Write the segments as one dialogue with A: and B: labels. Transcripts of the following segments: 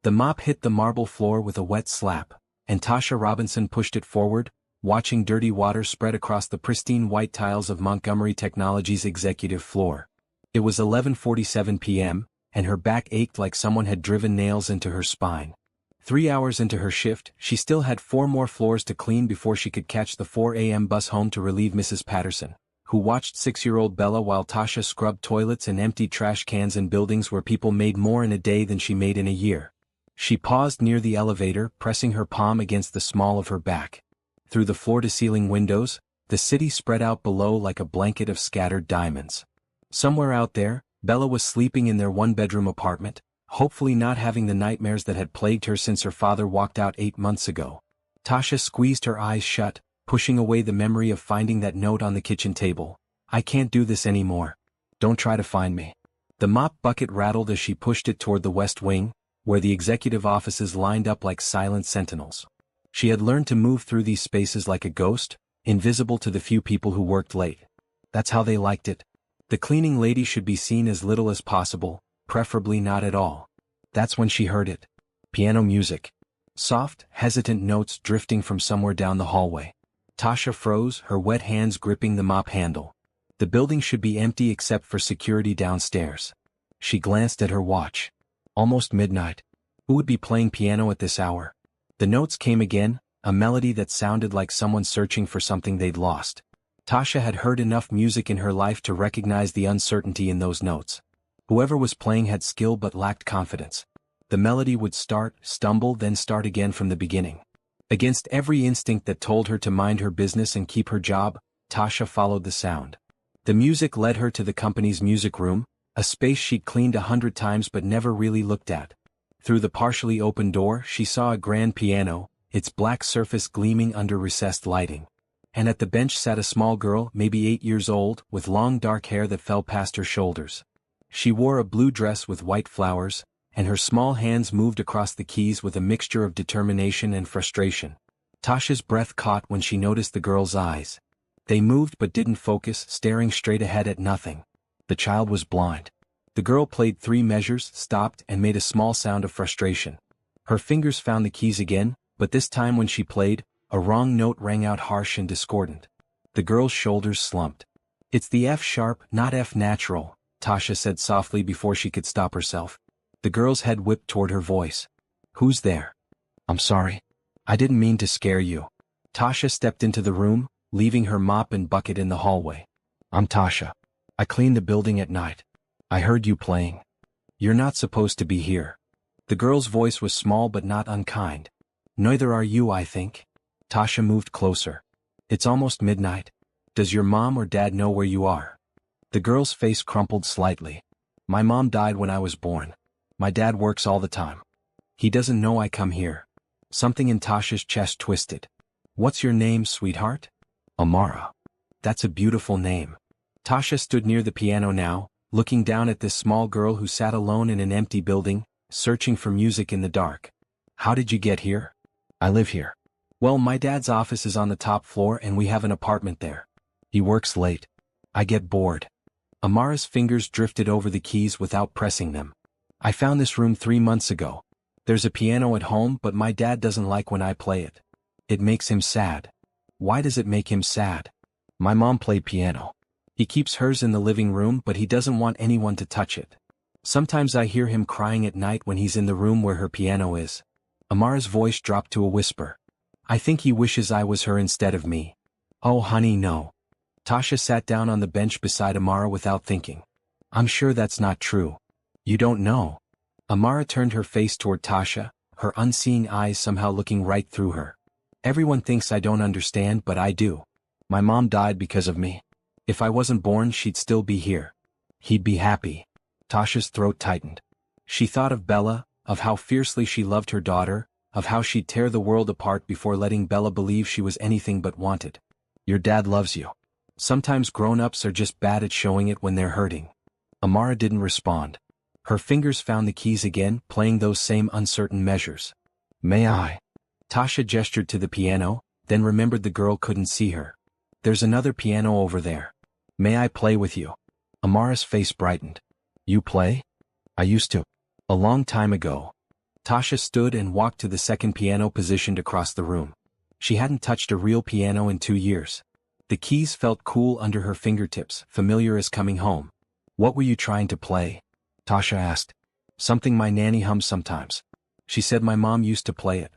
A: The mop hit the marble floor with a wet slap, and Tasha Robinson pushed it forward, watching dirty water spread across the pristine white tiles of Montgomery Technology's executive floor. It was 11:47 p.m., and her back ached like someone had driven nails into her spine. 3 hours into her shift, she still had 4 more floors to clean before she could catch the 4 a.m. bus home to relieve Mrs. Patterson, who watched 6-year-old Bella while Tasha scrubbed toilets and emptied trash cans in buildings where people made more in a day than she made in a year. She paused near the elevator, pressing her palm against the small of her back. Through the floor-to-ceiling windows, the city spread out below like a blanket of scattered diamonds. Somewhere out there, Bella was sleeping in their one-bedroom apartment, hopefully not having the nightmares that had plagued her since her father walked out 8 months ago. Tasha squeezed her eyes shut, pushing away the memory of finding that note on the kitchen table. "I can't do this anymore. Don't try to find me." The mop bucket rattled as she pushed it toward the West Wing, where the executive offices lined up like silent sentinels. She had learned to move through these spaces like a ghost, invisible to the few people who worked late. That's how they liked it. The cleaning lady should be seen as little as possible, preferably not at all. That's when she heard it. Piano music. Soft, hesitant notes drifting from somewhere down the hallway. Tasha froze, her wet hands gripping the mop handle. The building should be empty except for security downstairs. She glanced at her watch. Almost midnight. Who would be playing piano at this hour? The notes came again, a melody that sounded like someone searching for something they'd lost. Tasha had heard enough music in her life to recognize the uncertainty in those notes. Whoever was playing had skill but lacked confidence. The melody would start, stumble, then start again from the beginning. Against every instinct that told her to mind her business and keep her job, Tasha followed the sound. The music led her to the company's music room, a space she'd cleaned 100 times but never really looked at. Through the partially open door, she saw a grand piano, its black surface gleaming under recessed lighting. And at the bench sat a small girl, maybe 8 years old, with long dark hair that fell past her shoulders. She wore a blue dress with white flowers, and her small hands moved across the keys with a mixture of determination and frustration. Tasha's breath caught when she noticed the girl's eyes. They moved but didn't focus, staring straight ahead at nothing. The child was blind. The girl played 3 measures, stopped, and made a small sound of frustration. Her fingers found the keys again, but this time when she played, a wrong note rang out harsh and discordant. The girl's shoulders slumped. "It's the F sharp, not F natural," Tasha said softly before she could stop herself. The girl's head whipped toward her voice. "Who's there?" "I'm sorry. I didn't mean to scare you." Tasha stepped into the room, leaving her mop and bucket in the hallway. "I'm Tasha. I clean the building at night. I heard you playing. You're not supposed to be here." The girl's voice was small but not unkind. "Neither are you, I think." Tasha moved closer. "It's almost midnight. Does your mom or dad know where you are?" The girl's face crumpled slightly. "My mom died when I was born. My dad works all the time. He doesn't know I come here." Something in Tasha's chest twisted. "What's your name, sweetheart?" "Amara." "That's a beautiful name." Tasha stood near the piano now, looking down at this small girl who sat alone in an empty building, searching for music in the dark. "How did you get here?" "I live here." "Well, my dad's office is on the top floor and we have an apartment there. He works late. I get bored." Amara's fingers drifted over the keys without pressing them. "I found this room 3 months ago. There's a piano at home but my dad doesn't like when I play it. It makes him sad." "Why does it make him sad?" "My mom played piano. He keeps hers in the living room but he doesn't want anyone to touch it. Sometimes I hear him crying at night when he's in the room where her piano is." Amara's voice dropped to a whisper. "I think he wishes I was her instead of me." "Oh honey, no." Tasha sat down on the bench beside Amara without thinking. "I'm sure that's not true." "You don't know." Amara turned her face toward Tasha, her unseeing eyes somehow looking right through her. "Everyone thinks I don't understand but I do. My mom died because of me. If I wasn't born she'd still be here. He'd be happy." Tasha's throat tightened. She thought of Bella, of how fiercely she loved her daughter, of how she'd tear the world apart before letting Bella believe she was anything but wanted. "Your dad loves you. Sometimes grown-ups are just bad at showing it when they're hurting." Amara didn't respond. Her fingers found the keys again, playing those same uncertain measures. "May I?" Tasha gestured to the piano, then remembered the girl couldn't see her. "There's another piano over there. May I play with you?" Amara's face brightened. "You play?" "I used to. A long time ago." Tasha stood and walked to the second piano positioned across the room. She hadn't touched a real piano in 2 years. The keys felt cool under her fingertips, familiar as coming home. "What were you trying to play?" Tasha asked. "Something my nanny hums sometimes. She said my mom used to play it."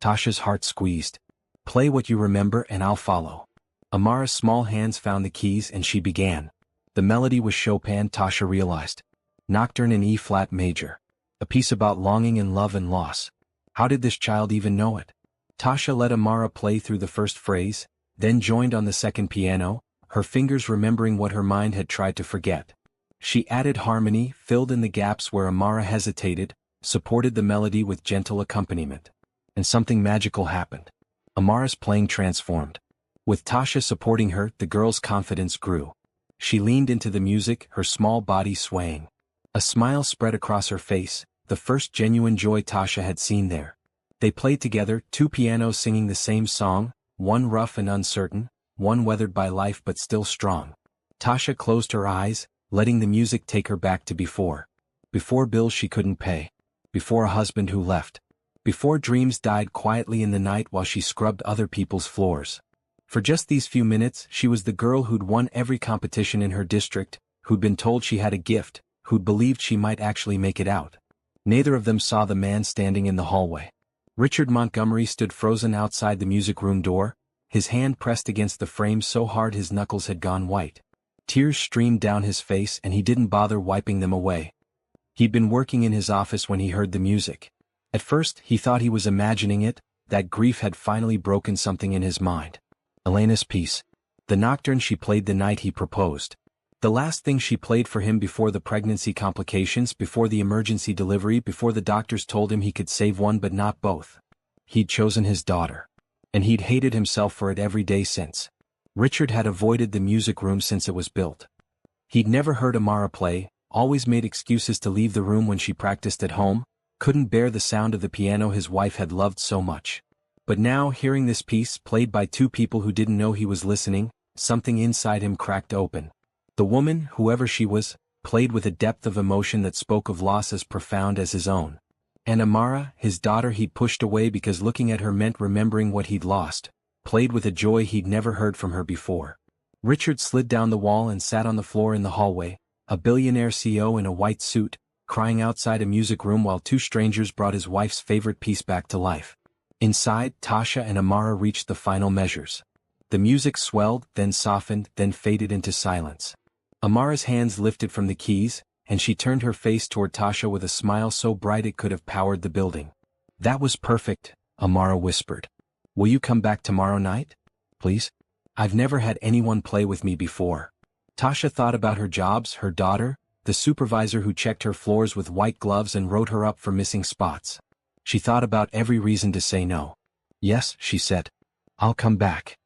A: Tasha's heart squeezed. "Play what you remember and I'll follow." Amara's small hands found the keys and she began. The melody was Chopin, Tasha realized. Nocturne in E-flat major. A piece about longing and love and loss. How did this child even know it? Tasha let Amara play through the first phrase, then joined on the second piano, her fingers remembering what her mind had tried to forget. She added harmony, filled in the gaps where Amara hesitated, supported the melody with gentle accompaniment. And something magical happened. Amara's playing transformed. With Tasha supporting her, the girl's confidence grew. She leaned into the music, her small body swaying. A smile spread across her face, the first genuine joy Tasha had seen there. They played together, two pianos singing the same song, one rough and uncertain, one weathered by life but still strong. Tasha closed her eyes, letting the music take her back to before. Before bills she couldn't pay. Before a husband who left. Before dreams died quietly in the night while she scrubbed other people's floors. For just these few minutes, she was the girl who'd won every competition in her district, who'd been told she had a gift, who'd believed she might actually make it out. Neither of them saw the man standing in the hallway. Richard Montgomery stood frozen outside the music room door, his hand pressed against the frame so hard his knuckles had gone white. Tears streamed down his face and he didn't bother wiping them away. He'd been working in his office when he heard the music. At first, he thought he was imagining it, that grief had finally broken something in his mind. Elena's piece. The nocturne she played the night he proposed. The last thing she played for him before the pregnancy complications, before the emergency delivery, before the doctors told him he could save one but not both. He'd chosen his daughter. And he'd hated himself for it every day since. Richard had avoided the music room since it was built. He'd never heard Amara play, always made excuses to leave the room when she practiced at home, couldn't bear the sound of the piano his wife had loved so much. But now, hearing this piece played by two people who didn't know he was listening, something inside him cracked open. The woman, whoever she was, played with a depth of emotion that spoke of loss as profound as his own. And Amara, his daughter he'd pushed away because looking at her meant remembering what he'd lost, played with a joy he'd never heard from her before. Richard slid down the wall and sat on the floor in the hallway, a billionaire CEO in a white suit, crying outside a music room while two strangers brought his wife's favorite piece back to life. Inside, Tasha and Amara reached the final measures. The music swelled, then softened, then faded into silence. Amara's hands lifted from the keys, and she turned her face toward Tasha with a smile so bright it could have powered the building. "That was perfect," Amara whispered. "Will you come back tomorrow night? Please? I've never had anyone play with me before." Tasha thought about her jobs, her daughter, the supervisor who checked her floors with white gloves and wrote her up for missing spots. She thought about every reason to say no. "Yes," she said. "I'll come back."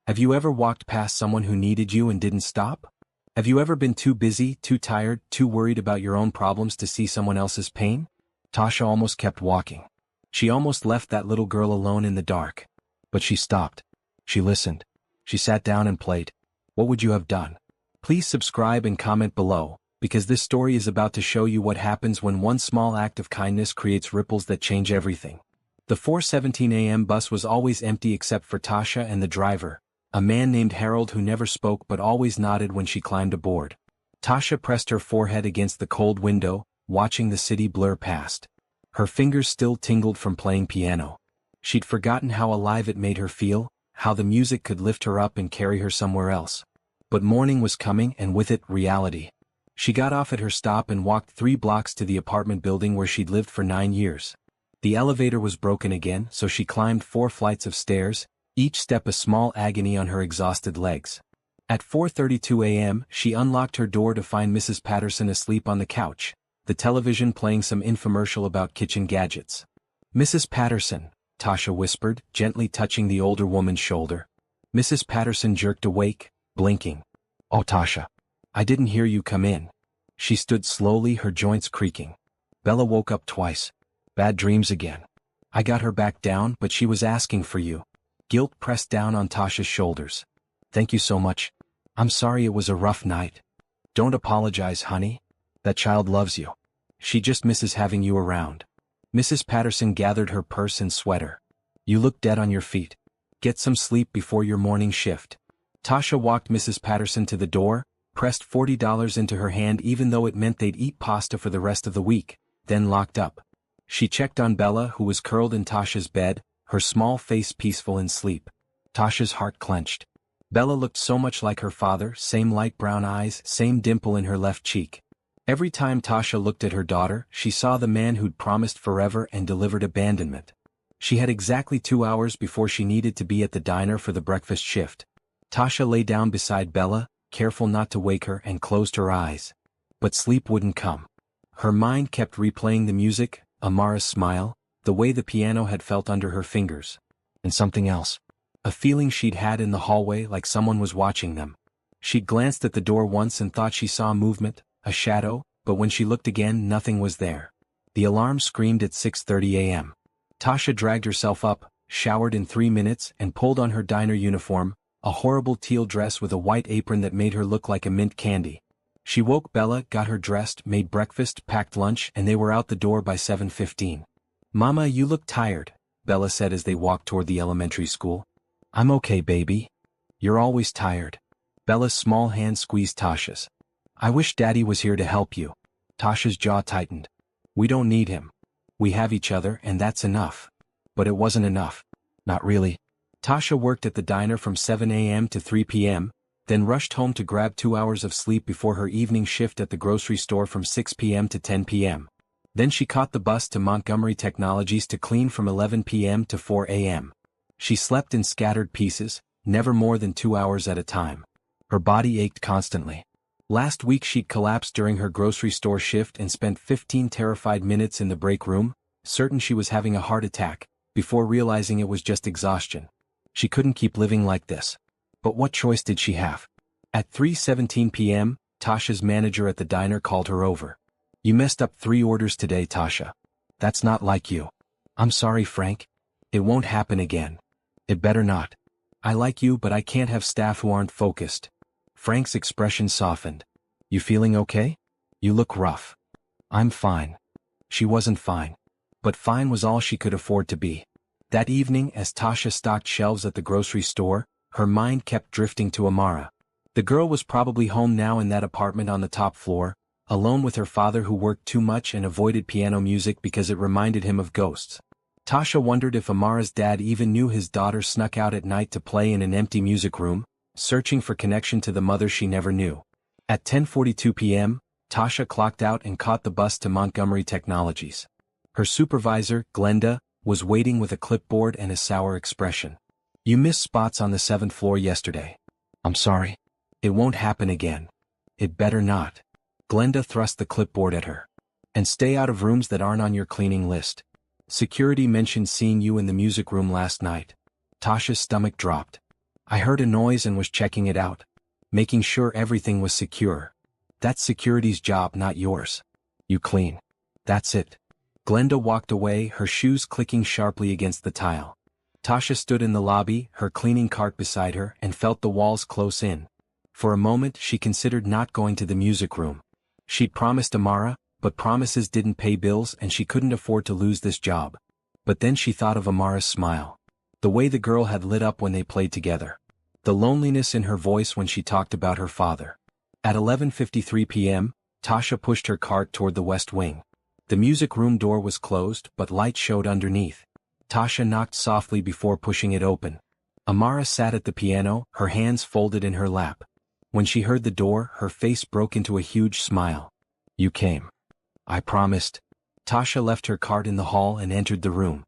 A: Have you ever walked past someone who needed you and didn't stop? Have you ever been too busy, too tired, too worried about your own problems to see someone else's pain? Tasha almost kept walking. She almost left that little girl alone in the dark. But she stopped. She listened. She sat down and played. What would you have done? Please subscribe and comment below, because this story is about to show you what happens when one small act of kindness creates ripples that change everything. The 4:17 a.m. bus was always empty except for Tasha and the driver, a man named Harold who never spoke but always nodded when she climbed aboard. Tasha pressed her forehead against the cold window, watching the city blur past. Her fingers still tingled from playing piano. She'd forgotten how alive it made her feel, how the music could lift her up and carry her somewhere else. But morning was coming and with it, reality. She got off at her stop and walked 3 blocks to the apartment building where she'd lived for 9 years. The elevator was broken again, so she climbed 4 flights of stairs, each step a small agony on her exhausted legs. At 4:32 a.m., she unlocked her door to find Mrs. Patterson asleep on the couch, the television playing some infomercial about kitchen gadgets. "Mrs. Patterson," Tasha whispered, gently touching the older woman's shoulder. Mrs. Patterson jerked awake, blinking. "Oh, Tasha. I didn't hear you come in." She stood slowly, her joints creaking. "Bella woke up twice. Bad dreams again. I got her back down, but she was asking for you." Guilt pressed down on Tasha's shoulders. "Thank you so much. I'm sorry it was a rough night." "Don't apologize, honey. That child loves you. She just misses having you around." Mrs. Patterson gathered her purse and sweater. You look dead on your feet. Get some sleep before your morning shift. Tasha walked Mrs. Patterson to the door, pressed $40 into her hand even though it meant they'd eat pasta for the rest of the week, then locked up. She checked on Bella, who was curled in Tasha's bed, her small face peaceful in sleep. Tasha's heart clenched. Bella looked so much like her father, same light brown eyes, same dimple in her left cheek. Every time Tasha looked at her daughter, she saw the man who'd promised forever and delivered abandonment. She had exactly 2 hours before she needed to be at the diner for the breakfast shift. Tasha lay down beside Bella, careful not to wake her, and closed her eyes. But sleep wouldn't come. Her mind kept replaying the music, Amara's smile, the way the piano had felt under her fingers. And something else. A feeling she'd had in the hallway, like someone was watching them. She'd glanced at the door once and thought she saw movement, a shadow, but when she looked again, nothing was there. The alarm screamed at 6:30 a.m. Tasha dragged herself up, showered in 3 minutes, and pulled on her diner uniform, a horrible teal dress with a white apron that made her look like a mint candy. She woke Bella, got her dressed, made breakfast, packed lunch, and they were out the door by 7:15. Mama, you look tired, Bella said as they walked toward the elementary school. I'm okay, baby. You're always tired. Bella's small hand squeezed Tasha's. I wish Daddy was here to help you. Tasha's jaw tightened. We don't need him. We have each other, and that's enough. But it wasn't enough. Not really. Tasha worked at the diner from 7 a.m. to 3 p.m., then rushed home to grab 2 hours of sleep before her evening shift at the grocery store from 6 p.m. to 10 p.m. Then she caught the bus to Montgomery Technologies to clean from 11 p.m. to 4 a.m. She slept in scattered pieces, never more than 2 hours at a time. Her body ached constantly. Last week she'd collapsed during her grocery store shift and spent 15 terrified minutes in the break room, certain she was having a heart attack, before realizing it was just exhaustion. She couldn't keep living like this. But what choice did she have? At 3:17 p.m., Tasha's manager at the diner called her over. You messed up 3 orders today, Tasha. That's not like you. I'm sorry, Frank. It won't happen again. It better not. I like you, but I can't have staff who aren't focused. Frank's expression softened. You feeling okay? You look rough. I'm fine. She wasn't fine. But fine was all she could afford to be. That evening, as Tasha stocked shelves at the grocery store, her mind kept drifting to Amara. The girl was probably home now in that apartment on the top floor, alone with her father who worked too much and avoided piano music because it reminded him of ghosts. Tasha wondered if Amara's dad even knew his daughter snuck out at night to play in an empty music room, searching for connection to the mother she never knew. At 10:42 p.m., Tasha clocked out and caught the bus to Montgomery Technologies. Her supervisor, Glenda, was waiting with a clipboard and a sour expression. You missed spots on the 7th floor yesterday. I'm sorry. It won't happen again. It better not. Glenda thrust the clipboard at her. And stay out of rooms that aren't on your cleaning list. Security mentioned seeing you in the music room last night. Tasha's stomach dropped. I heard a noise and was checking it out. Making sure everything was secure. That's security's job, not yours. You clean. That's it. Glenda walked away, her shoes clicking sharply against the tile. Tasha stood in the lobby, her cleaning cart beside her, and felt the walls close in. For a moment she considered not going to the music room. She'd promised Amara, but promises didn't pay bills and she couldn't afford to lose this job. But then she thought of Amara's smile. The way the girl had lit up when they played together. The loneliness in her voice when she talked about her father. At 11:53 p.m., Tasha pushed her cart toward the west wing. The music room door was closed, but light showed underneath. Tasha knocked softly before pushing it open. Amara sat at the piano, her hands folded in her lap. When she heard the door, her face broke into a huge smile. You came. I promised. Tasha left her cart in the hall and entered the room.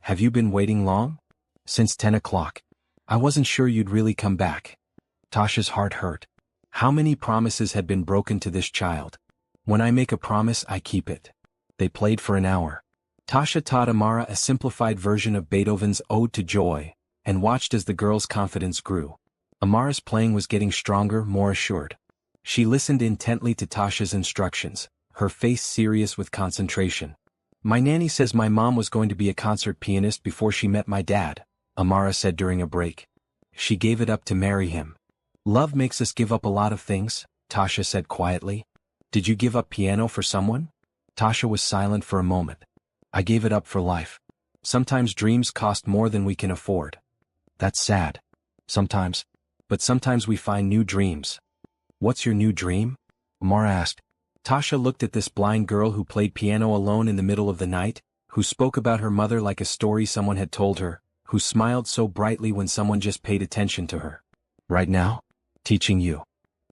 A: Have you been waiting long? Since 10 o'clock. I wasn't sure you'd really come back. Tasha's heart hurt. How many promises had been broken to this child? When I make a promise, I keep it. They played for an hour. Tasha taught Amara a simplified version of Beethoven's Ode to Joy, and watched as the girl's confidence grew. Amara's playing was getting stronger, more assured. She listened intently to Tasha's instructions, her face serious with concentration. My nanny says my mom was going to be a concert pianist before she met my dad, Amara said during a break. She gave it up to marry him. Love makes us give up a lot of things, Tasha said quietly. Did you give up piano for someone? Tasha was silent for a moment. I gave it up for life. Sometimes dreams cost more than we can afford. That's sad. Sometimes. But sometimes we find new dreams. What's your new dream? Amara asked. Tasha looked at this blind girl who played piano alone in the middle of the night, who spoke about her mother like a story someone had told her, who smiled so brightly when someone just paid attention to her. Right now? Teaching you.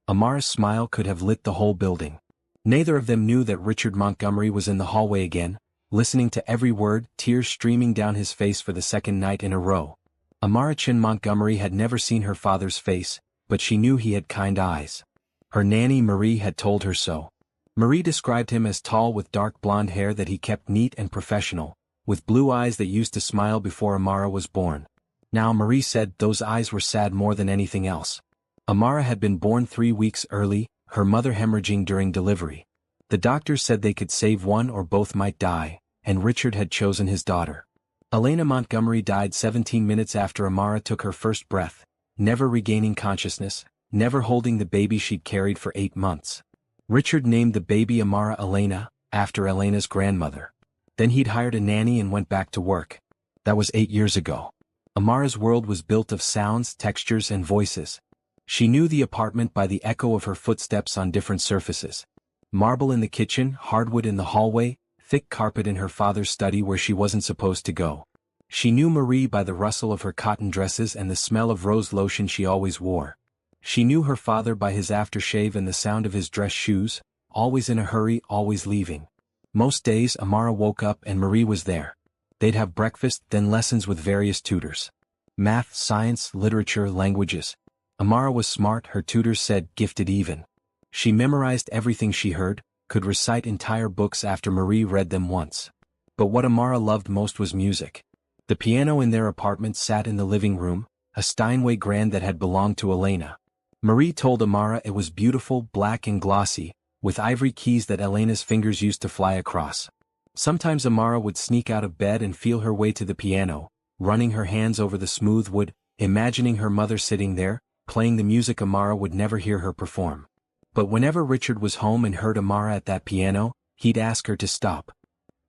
A: Amara's smile could have lit the whole building. Neither of them knew that Richard Montgomery was in the hallway again, listening to every word, tears streaming down his face for the second night in a row. Amara Chin Montgomery had never seen her father's face, but she knew he had kind eyes. Her nanny Marie had told her so. Marie described him as tall with dark blonde hair that he kept neat and professional, with blue eyes that used to smile before Amara was born. Now Marie said those eyes were sad more than anything else. Amara had been born 3 weeks early, her mother hemorrhaging during delivery. The doctors said they could save one or both might die, and Richard had chosen his daughter. Elena Montgomery died 17 minutes after Amara took her first breath, never regaining consciousness, never holding the baby she'd carried for 8 months. Richard named the baby Amara Elena, after Elena's grandmother. Then he'd hired a nanny and went back to work. That was 8 years ago. Amara's world was built of sounds, textures, and voices. She knew the apartment by the echo of her footsteps on different surfaces. Marble in the kitchen, hardwood in the hallway, thick carpet in her father's study where she wasn't supposed to go. She knew Marie by the rustle of her cotton dresses and the smell of rose lotion she always wore. She knew her father by his aftershave and the sound of his dress shoes, always in a hurry, always leaving. Most days Amara woke up and Marie was there. They'd have breakfast, then lessons with various tutors. Math, science, literature, languages. Amara was smart, her tutors said, gifted even. She memorized everything she heard, could recite entire books after Marie read them once. But what Amara loved most was music. The piano in their apartment sat in the living room, a Steinway grand that had belonged to Elena. Marie told Amara it was beautiful, black and glossy, with ivory keys that Elena's fingers used to fly across. Sometimes Amara would sneak out of bed and feel her way to the piano, running her hands over the smooth wood, imagining her mother sitting there, playing the music Amara would never hear her perform. But whenever Richard was home and heard Amara at that piano, he'd ask her to stop.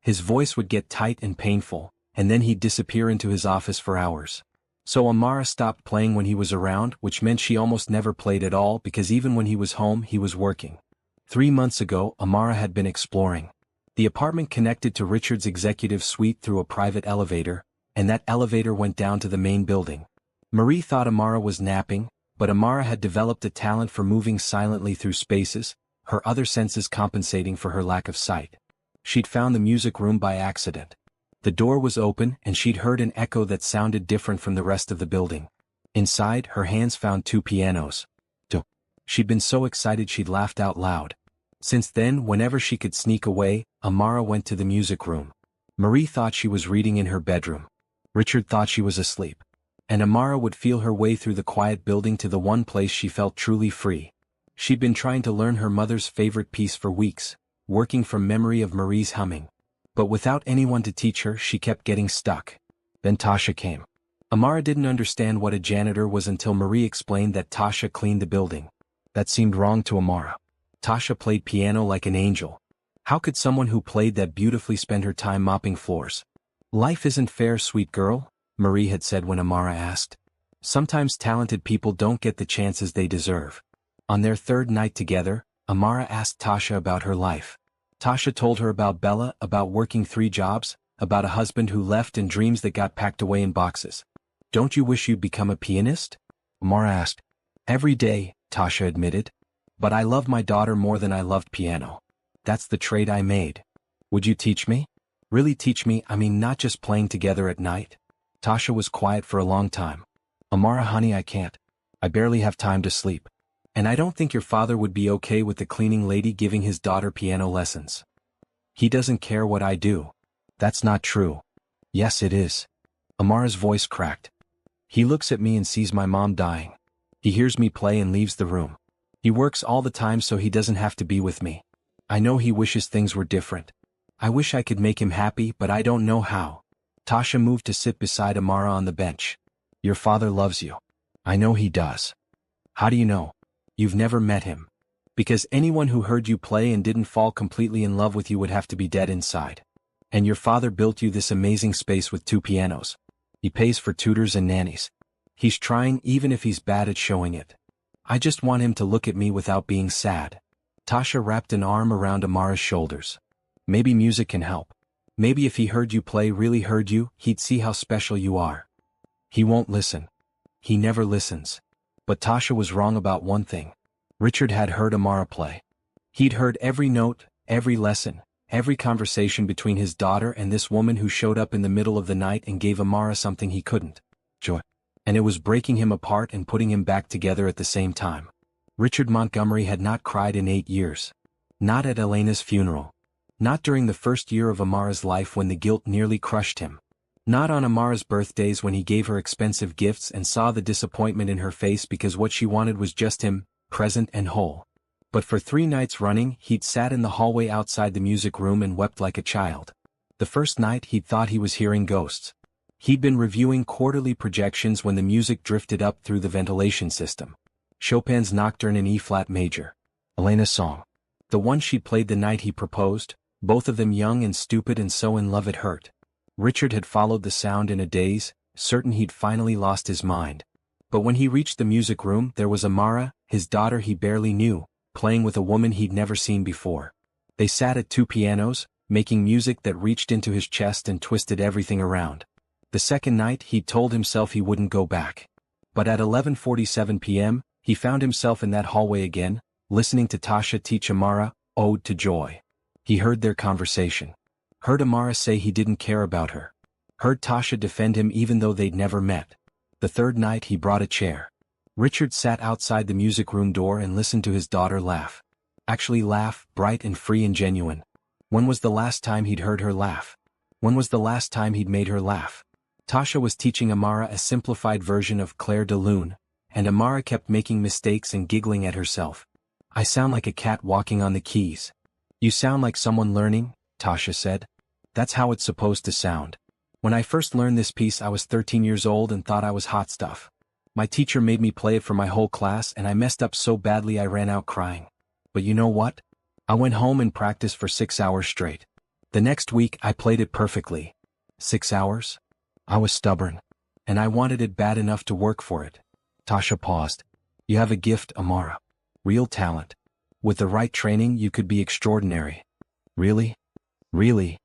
A: His voice would get tight and painful, and then he'd disappear into his office for hours. So Amara stopped playing when he was around, which meant she almost never played at all because even when he was home he was working. 3 months ago Amara had been exploring. The apartment connected to Richard's executive suite through a private elevator, and that elevator went down to the main building. Marie thought Amara was napping, but Amara had developed a talent for moving silently through spaces, her other senses compensating for her lack of sight. She'd found the music room by accident. The door was open and she'd heard an echo that sounded different from the rest of the building. Inside, her hands found 2 pianos. She'd been so excited she'd laughed out loud. Since then, whenever she could sneak away, Amara went to the music room. Marie thought she was reading in her bedroom. Richard thought she was asleep. And Amara would feel her way through the quiet building to the one place she felt truly free. She'd been trying to learn her mother's favorite piece for weeks, working from memory of Marie's humming. But without anyone to teach her, she kept getting stuck. Then Tasha came. Amara didn't understand what a janitor was until Marie explained that Tasha cleaned the building. That seemed wrong to Amara. Tasha played piano like an angel. How could someone who played that beautifully spend her time mopping floors? Life isn't fair, sweet girl, Marie had said when Amara asked. Sometimes talented people don't get the chances they deserve. On their 3rd night together, Amara asked Tasha about her life. Tasha told her about Bella, about working 3 jobs, about a husband who left and dreams that got packed away in boxes. Don't you wish you'd become a pianist? Amara asked. Every day, Tasha admitted. But I love my daughter more than I loved piano. That's the trade I made. Would you teach me? Really teach me, I mean not just playing together at night? Tasha was quiet for a long time. Amara, honey, I can't. I barely have time to sleep. And I don't think your father would be okay with the cleaning lady giving his daughter piano lessons. He doesn't care what I do. That's not true. Yes, it is. Amara's voice cracked. He looks at me and sees my mom dying. He hears me play and leaves the room. He works all the time so he doesn't have to be with me. I know he wishes things were different. I wish I could make him happy, but I don't know how. Tasha moved to sit beside Amara on the bench. Your father loves you. I know he does. How do you know? You've never met him. Because anyone who heard you play and didn't fall completely in love with you would have to be dead inside. And your father built you this amazing space with 2 pianos. He pays for tutors and nannies. He's trying even if he's bad at showing it. I just want him to look at me without being sad. Tasha wrapped an arm around Amara's shoulders. Maybe music can help. Maybe if he heard you play, really heard you, he'd see how special you are. He won't listen. He never listens. But Tasha was wrong about one thing. Richard had heard Amara play. He'd heard every note, every lesson, every conversation between his daughter and this woman who showed up in the middle of the night and gave Amara something he couldn't. Joy. And it was breaking him apart and putting him back together at the same time. Richard Montgomery had not cried in 8 years. Not at Elena's funeral. Not during the first year of Amara's life when the guilt nearly crushed him. Not on Amara's birthdays when he gave her expensive gifts and saw the disappointment in her face because what she wanted was just him, present and whole. But for 3 nights running, he'd sat in the hallway outside the music room and wept like a child. The first night he'd thought he was hearing ghosts. He'd been reviewing quarterly projections when the music drifted up through the ventilation system. Chopin's Nocturne in E-flat major. Elena's song. The one she'd played the night he proposed, both of them young and stupid and so in love it hurt. Richard had followed the sound in a daze, certain he'd finally lost his mind. But when he reached the music room, there was Amara, his daughter he barely knew, playing with a woman he'd never seen before. They sat at 2 pianos, making music that reached into his chest and twisted everything around. The second night he'd told himself he wouldn't go back. But at 11:47 p.m., he found himself in that hallway again, listening to Tasha teach Amara, Ode to Joy. He heard their conversation. Heard Amara say he didn't care about her. Heard Tasha defend him even though they'd never met. The third night he brought a chair. Richard sat outside the music room door and listened to his daughter laugh. Actually laugh, bright and free and genuine. When was the last time he'd heard her laugh? When was the last time he'd made her laugh? Tasha was teaching Amara a simplified version of Clair de Lune, and Amara kept making mistakes and giggling at herself. I sound like a cat walking on the keys. You sound like someone learning, Tasha said. That's how it's supposed to sound. When I first learned this piece I was 13 years old and thought I was hot stuff. My teacher made me play it for my whole class and I messed up so badly I ran out crying. But you know what? I went home and practiced for 6 hours straight. The next week I played it perfectly. 6 hours? I was stubborn. And I wanted it bad enough to work for it. Tasha paused. You have a gift, Amara. Real talent. With the right training you could be extraordinary. Really? Really?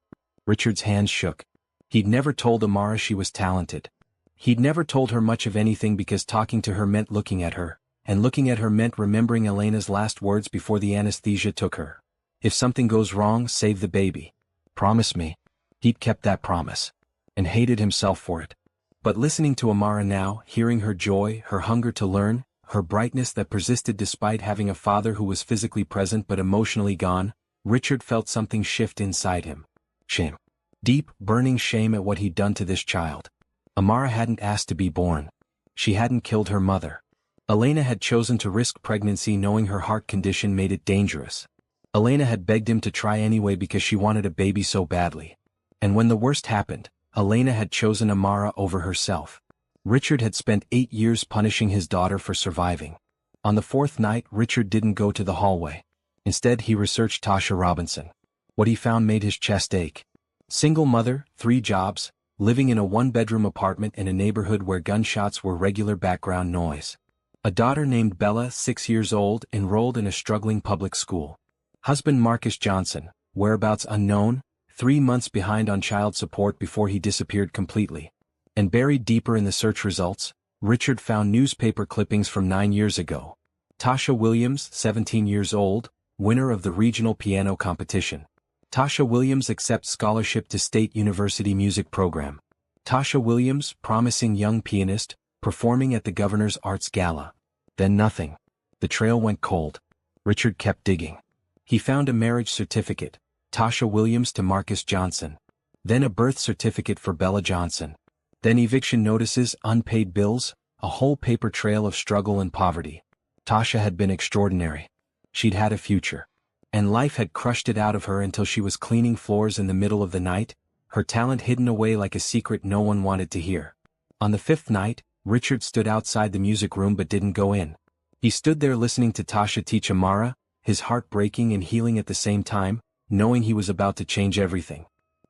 A: Richard's hands shook. He'd never told Amara she was talented. He'd never told her much of anything because talking to her meant looking at her, and looking at her meant remembering Elena's last words before the anesthesia took her. If something goes wrong, save the baby. Promise me. He'd kept that promise. And hated himself for it. But listening to Amara now, hearing her joy, her hunger to learn, her brightness that persisted despite having a father who was physically present but emotionally gone, Richard felt something shift inside him. Shame. Deep, burning shame at what he'd done to this child. Amara hadn't asked to be born. She hadn't killed her mother. Elena had chosen to risk pregnancy knowing her heart condition made it dangerous. Elena had begged him to try anyway because she wanted a baby so badly. And when the worst happened, Elena had chosen Amara over herself. Richard had spent 8 years punishing his daughter for surviving. On the 4th night, Richard didn't go to the hallway. Instead, he researched Tasha Robinson. What he found made his chest ache. Single mother, 3 jobs, living in a 1-bedroom apartment in a neighborhood where gunshots were regular background noise. A daughter named Bella, 6 years old, enrolled in a struggling public school. Husband Marcus Johnson, whereabouts unknown, 3 months behind on child support before he disappeared completely. And buried deeper in the search results, Richard found newspaper clippings from 9 years ago. Tasha Williams, 17 years old, winner of the regional piano competition. Tasha Williams accepts scholarship to State University music program. Tasha Williams, promising young pianist, performing at the Governor's Arts Gala. Then nothing. The trail went cold. Richard kept digging. He found a marriage certificate, Tasha Williams to Marcus Johnson. Then a birth certificate for Bella Johnson. Then eviction notices, unpaid bills, a whole paper trail of struggle and poverty. Tasha had been extraordinary. She'd had a future. And life had crushed it out of her until she was cleaning floors in the middle of the night, her talent hidden away like a secret no one wanted to hear. On the 5th night, Richard stood outside the music room but didn't go in. He stood there listening to Tasha teach Amara, his heart breaking and healing at the same time, knowing he was about to change everything.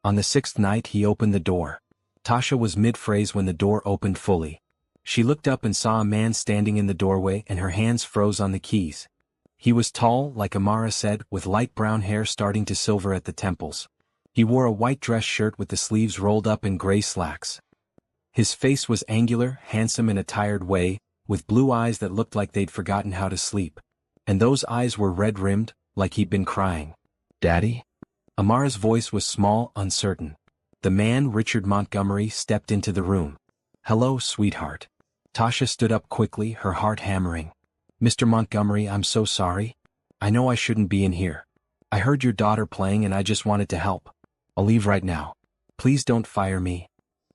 A: On the sixth night he opened the door. Tasha was mid-phrase when the door opened fully. She looked up and saw a man standing in the doorway and her hands froze on the keys. He was tall, like Amara said, with light brown hair starting to silver at the temples. He wore a white dress shirt with the sleeves rolled up in gray slacks. His face was angular, handsome in a tired way, with blue eyes that looked like they'd forgotten how to sleep. And those eyes were red-rimmed, like he'd been crying. "Daddy?" Amara's voice was small, uncertain. The man, Richard Montgomery, stepped into the room. "Hello, sweetheart." Tasha stood up quickly, her heart hammering. "Mr. Montgomery, I'm so sorry. I know I shouldn't be in here. I heard your daughter playing and I just wanted to help. I'll leave right now. Please don't fire me."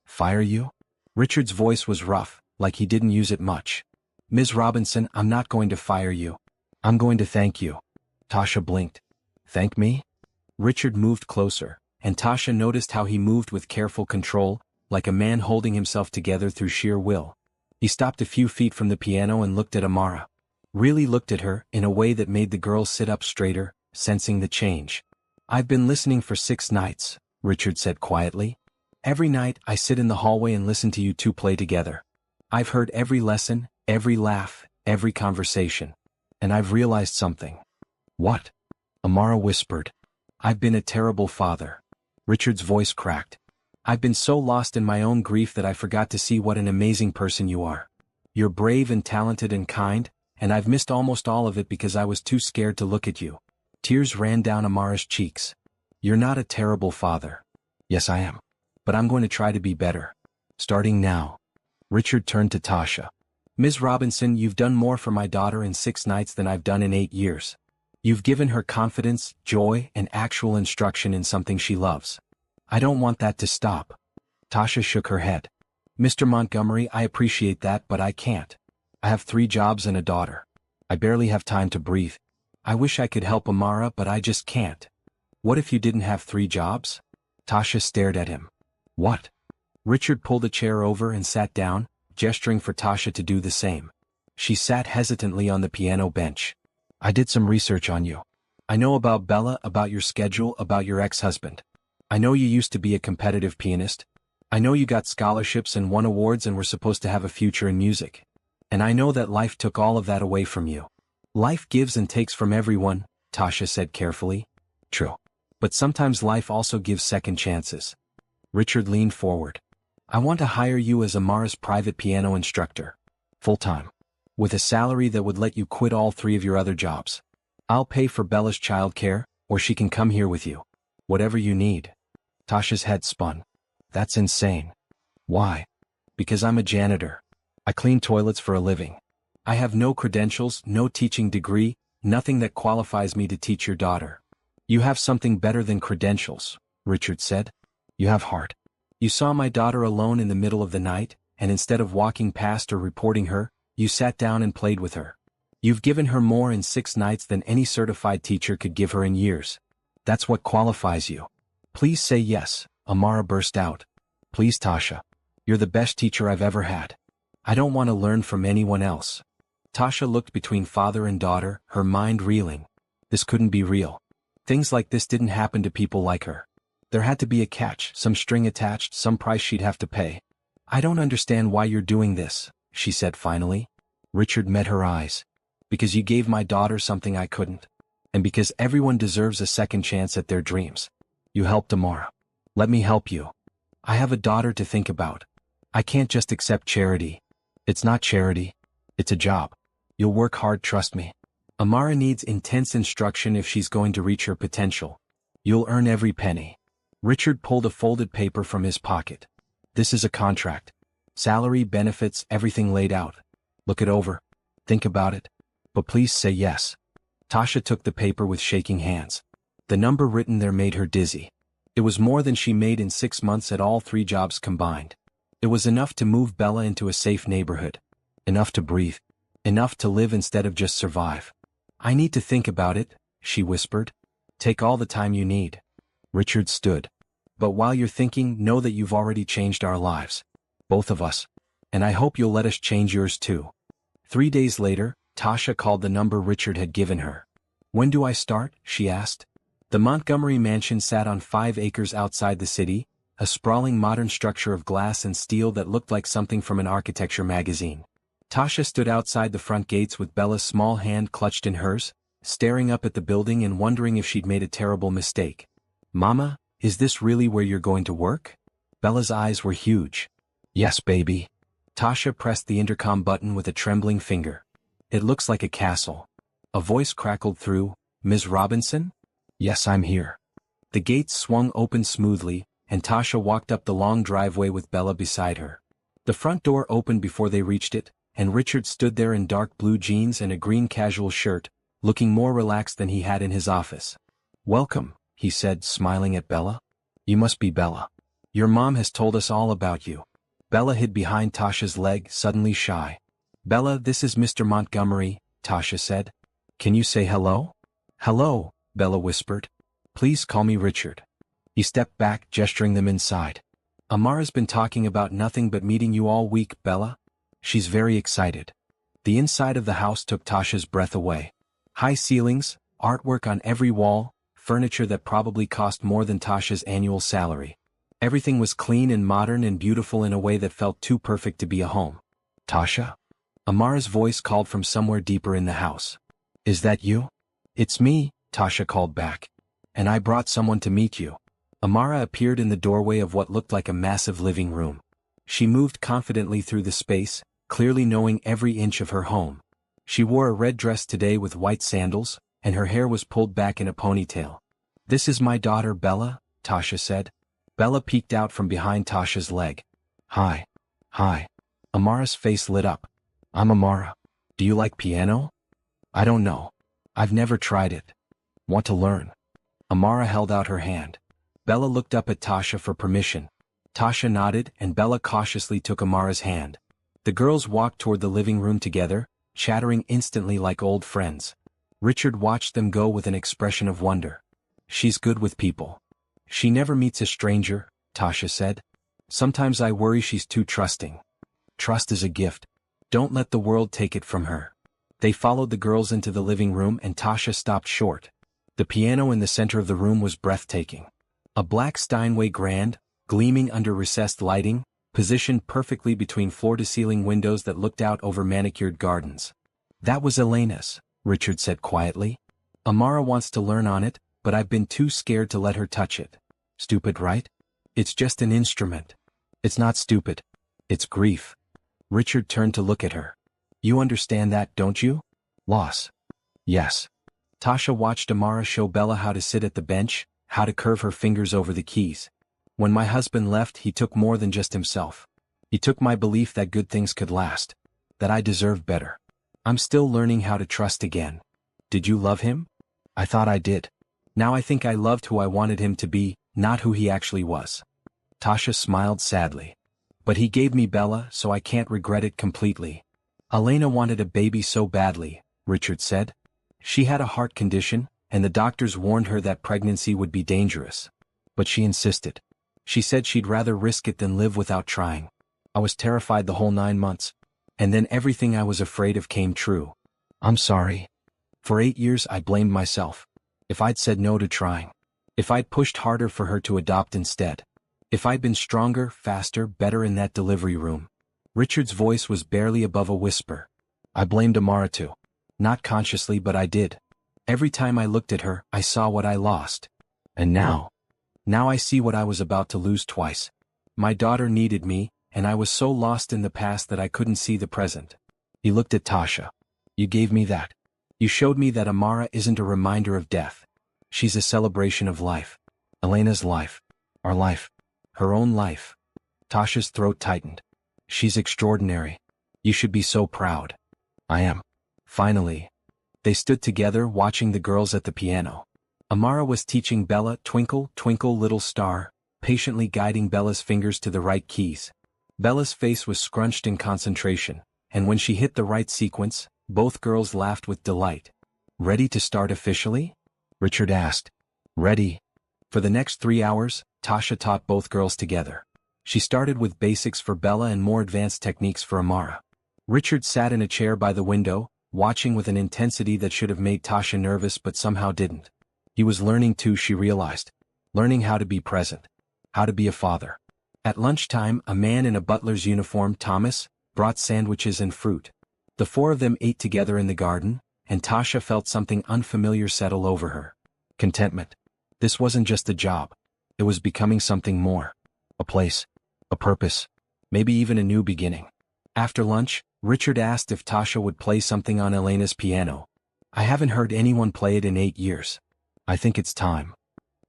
A: "Fire you?" Richard's voice was rough, like he didn't use it much. "Ms. Robinson, I'm not going to fire you. I'm going to thank you." Tasha blinked. "Thank me?" Richard moved closer, and Tasha noticed how he moved with careful control, like a man holding himself together through sheer will. He stopped a few feet from the piano and looked at Amara. Really looked at her, in a way that made the girl sit up straighter, sensing the change. "I've been listening for 6 nights, Richard said quietly. "Every night I sit in the hallway and listen to you two play together. I've heard every lesson, every laugh, every conversation. And I've realized something." "What?" Amara whispered. "I've been a terrible father." Richard's voice cracked. "I've been so lost in my own grief that I forgot to see what an amazing person you are. You're brave and talented and kind, and I've missed almost all of it because I was too scared to look at you." Tears ran down Amara's cheeks. "You're not a terrible father." "Yes, I am. But I'm going to try to be better. Starting now." Richard turned to Tasha. "Ms. Robinson, you've done more for my daughter in 6 nights than I've done in 8 years. You've given her confidence, joy, and actual instruction in something she loves. I don't want that to stop." Tasha shook her head. "Mr. Montgomery, I appreciate that, but I can't. I have 3 jobs and a daughter. I barely have time to breathe. I wish I could help Amara, but I just can't." "What if you didn't have 3 jobs?" Tasha stared at him. "What?" Richard pulled a chair over and sat down, gesturing for Tasha to do the same. She sat hesitantly on the piano bench. "I did some research on you. I know about Bella, about your schedule, about your ex-husband. I know you used to be a competitive pianist. I know you got scholarships and won awards and were supposed to have a future in music. And I know that life took all of that away from you. Life gives and takes from everyone," Tasha said carefully. "True. But sometimes life also gives second chances." Richard leaned forward. "I want to hire you as Amara's private piano instructor. Full-time. With a salary that would let you quit all 3 of your other jobs. I'll pay for Bella's childcare, or she can come here with you. Whatever you need." Tasha's head spun. "That's insane." "Why?" "Because I'm a janitor. I clean toilets for a living. I have no credentials, no teaching degree, nothing that qualifies me to teach your daughter." "You have something better than credentials," Richard said. "You have heart. You saw my daughter alone in the middle of the night, and instead of walking past or reporting her, you sat down and played with her. You've given her more in 6 nights than any certified teacher could give her in years. That's what qualifies you." "Please say yes," Amara burst out. "Please, Tasha. You're the best teacher I've ever had. I don't want to learn from anyone else." Tasha looked between father and daughter, her mind reeling. This couldn't be real. Things like this didn't happen to people like her. There had to be a catch, some string attached, some price she'd have to pay. "I don't understand why you're doing this," she said finally. Richard met her eyes. "Because you gave my daughter something I couldn't. And because everyone deserves a second chance at their dreams. You helped Amara. Let me help you. I have a daughter to think about. I can't just accept charity. It's not charity. It's a job. You'll work hard, trust me. Amara needs intense instruction if she's going to reach her potential. You'll earn every penny." Richard pulled a folded paper from his pocket. "This is a contract. Salary, benefits, everything laid out. Look it over. Think about it. But please say yes." Tasha took the paper with shaking hands. The number written there made her dizzy. It was more than she made in 6 months at all 3 jobs combined. It was enough to move Bella into a safe neighborhood. Enough to breathe. Enough to live instead of just survive. "I need to think about it," she whispered. "Take all the time you need." Richard stood. "But while you're thinking, know that you've already changed our lives. Both of us. And I hope you'll let us change yours too." 3 days later, Tasha called the number Richard had given her. "When do I start?" she asked. The Montgomery mansion sat on 5 acres outside the city, a sprawling modern structure of glass and steel that looked like something from an architecture magazine. Tasha stood outside the front gates with Bella's small hand clutched in hers, staring up at the building and wondering if she'd made a terrible mistake. "Mama, is this really where you're going to work?" Bella's eyes were huge. "Yes, baby." Tasha pressed the intercom button with a trembling finger. "It looks like a castle." A voice crackled through, "Ms. Robinson?" "Yes, I'm here." The gates swung open smoothly, and Tasha walked up the long driveway with Bella beside her. The front door opened before they reached it, and Richard stood there in dark blue jeans and a green casual shirt, looking more relaxed than he had in his office. "Welcome," he said, smiling at Bella. "You must be Bella. Your mom has told us all about you." Bella hid behind Tasha's leg, suddenly shy. "Bella, this is Mr. Montgomery," Tasha said. "Can you say hello?" "Hello," Bella whispered. "Please call me Richard." He stepped back, gesturing them inside. "Amara's been talking about nothing but meeting you all week, Bella. She's very excited." The inside of the house took Tasha's breath away. High ceilings, artwork on every wall, furniture that probably cost more than Tasha's annual salary. Everything was clean and modern and beautiful in a way that felt too perfect to be a home. "Tasha?" Amara's voice called from somewhere deeper in the house. "Is that you?" "It's me," Tasha called back. "And I brought someone to meet you." Amara appeared in the doorway of what looked like a massive living room. She moved confidently through the space, clearly knowing every inch of her home. She wore a red dress today with white sandals, and her hair was pulled back in a ponytail. "This is my daughter Bella," Tasha said. Bella peeked out from behind Tasha's leg. "Hi." "Hi." Amara's face lit up. "I'm Amara. Do you like piano?" "I don't know. I've never tried it." "Want to learn?" Amara held out her hand. Bella looked up at Tasha for permission. Tasha nodded, and Bella cautiously took Amara's hand. The girls walked toward the living room together, chattering instantly like old friends. Richard watched them go with an expression of wonder. "She's good with people. She never meets a stranger," Tasha said. "Sometimes I worry she's too trusting." "Trust is a gift. Don't let the world take it from her." They followed the girls into the living room and Tasha stopped short. The piano in the center of the room was breathtaking. A black Steinway grand, gleaming under recessed lighting, positioned perfectly between floor-to-ceiling windows that looked out over manicured gardens. "That was Elena's," Richard said quietly. "Amara wants to learn on it, but I've been too scared to let her touch it." "Stupid, right? It's just an instrument." "It's not stupid. It's grief." Richard turned to look at her. "You understand that, don't you? Loss." "Yes." Tasha watched Amara show Bella how to sit at the bench, how to curve her fingers over the keys. "When my husband left, he took more than just himself. He took my belief that good things could last, that I deserved better. I'm still learning how to trust again." "Did you love him?" "I thought I did. Now I think I loved who I wanted him to be, not who he actually was." Tasha smiled sadly. "But he gave me Bella, so I can't regret it completely." "Elena wanted a baby so badly," Richard said. "She had a heart condition, and the doctors warned her that pregnancy would be dangerous. But she insisted. She said she'd rather risk it than live without trying. I was terrified the whole 9 months. And then everything I was afraid of came true. I'm sorry. For 8 years I blamed myself. If I'd said no to trying. If I'd pushed harder for her to adopt instead. If I'd been stronger, faster, better in that delivery room." Richard's voice was barely above a whisper. "I blamed Amara too. Not consciously, but I did. Every time I looked at her, I saw what I lost. And now I see what I was about to lose twice. My daughter needed me, and I was so lost in the past that I couldn't see the present." He looked at Tasha. "You gave me that. You showed me that Amara isn't a reminder of death. She's a celebration of life. Elena's life. Our life. Her own life." Tasha's throat tightened. "She's extraordinary. You should be so proud." "I am." Finally. They stood together watching the girls at the piano. Amara was teaching Bella Twinkle, Twinkle Little Star, patiently guiding Bella's fingers to the right keys. Bella's face was scrunched in concentration, and when she hit the right sequence, both girls laughed with delight. "Ready to start officially?" Richard asked. "Ready." For the next 3 hours, Tasha taught both girls together. She started with basics for Bella and more advanced techniques for Amara. Richard sat in a chair by the window, watching with an intensity that should have made Tasha nervous but somehow didn't. He was learning too, she realized. Learning how to be present. How to be a father. At lunchtime, a man in a butler's uniform, Thomas, brought sandwiches and fruit. The four of them ate together in the garden, and Tasha felt something unfamiliar settle over her. Contentment. This wasn't just a job. It was becoming something more. A place. A purpose. Maybe even a new beginning. After lunch, Richard asked if Tasha would play something on Elena's piano. I haven't heard anyone play it in 8 years. I think it's time.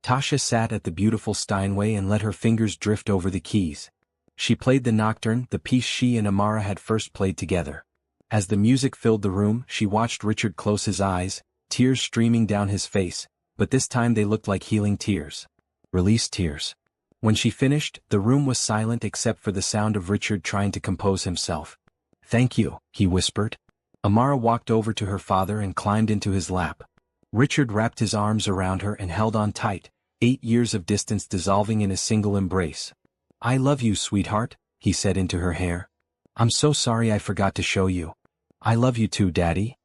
A: Tasha sat at the beautiful Steinway and let her fingers drift over the keys. She played the Nocturne, the piece she and Amara had first played together. As the music filled the room, she watched Richard close his eyes, tears streaming down his face, but this time they looked like healing tears. Released tears. When she finished, the room was silent except for the sound of Richard trying to compose himself. "Thank you," he whispered. Amara walked over to her father and climbed into his lap. Richard wrapped his arms around her and held on tight, 8 years of distance dissolving in a single embrace. "I love you, sweetheart," he said into her hair. "I'm so sorry I forgot to show you. I love you too, Daddy."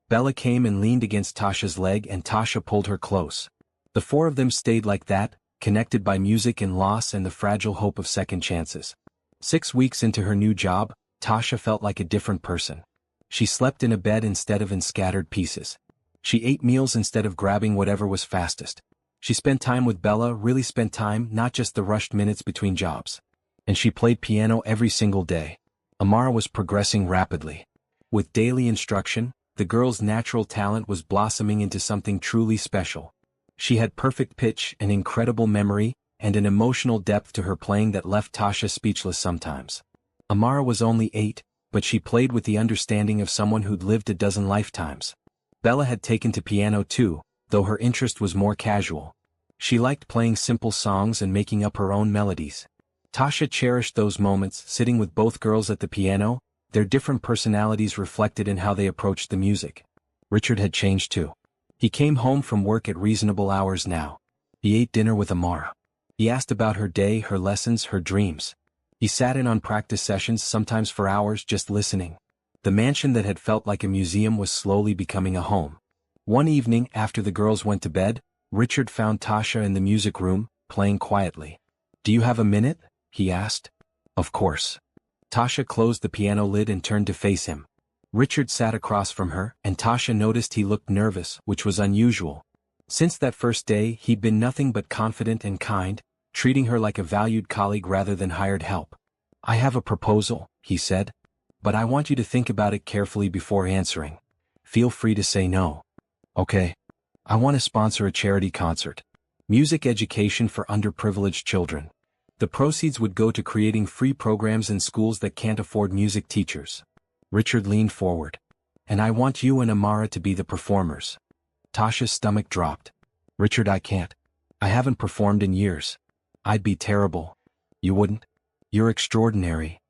A: Bella came and leaned against Tasha's leg and Tasha pulled her close. The four of them stayed like that, connected by music and loss and the fragile hope of second chances. 6 weeks into her new job, Tasha felt like a different person. She slept in a bed instead of in scattered pieces. She ate meals instead of grabbing whatever was fastest. She spent time with Bella, really spent time, not just the rushed minutes between jobs. And she played piano every single day. Amara was progressing rapidly. With daily instruction, the girl's natural talent was blossoming into something truly special. She had perfect pitch, an incredible memory, and an emotional depth to her playing that left Tasha speechless sometimes. Amara was only 8, but she played with the understanding of someone who'd lived a dozen lifetimes. Bella had taken to piano too, though her interest was more casual. She liked playing simple songs and making up her own melodies. Tasha cherished those moments, sitting with both girls at the piano, their different personalities reflected in how they approached the music. Richard had changed too. He came home from work at reasonable hours now. He ate dinner with Amara. He asked about her day, her lessons, her dreams. He sat in on practice sessions, sometimes for hours, just listening. The mansion that had felt like a museum was slowly becoming a home. One evening, after the girls went to bed, Richard found Tasha in the music room, playing quietly. "Do you have a minute?" he asked. "Of course." Tasha closed the piano lid and turned to face him. Richard sat across from her, and Tasha noticed he looked nervous, which was unusual. Since that first day, he'd been nothing but confident and kind, treating her like a valued colleague rather than hired help. "I have a proposal," he said. "But I want you to think about it carefully before answering. Feel free to say no." "Okay. I want to sponsor a charity concert. Music education for underprivileged children. The proceeds would go to creating free programs in schools that can't afford music teachers." Richard leaned forward. "And I want you and Amara to be the performers." Tasha's stomach dropped. "Richard, I can't. I haven't performed in years. I'd be terrible." "You wouldn't? You're extraordinary.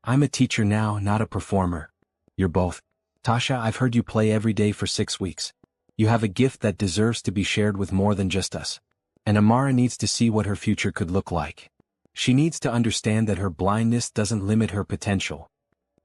A: I'm a teacher now, not a performer. You're both. Tasha, I've heard you play every day for 6 weeks. You have a gift that deserves to be shared with more than just us. And Amara needs to see what her future could look like. She needs to understand that her blindness doesn't limit her potential."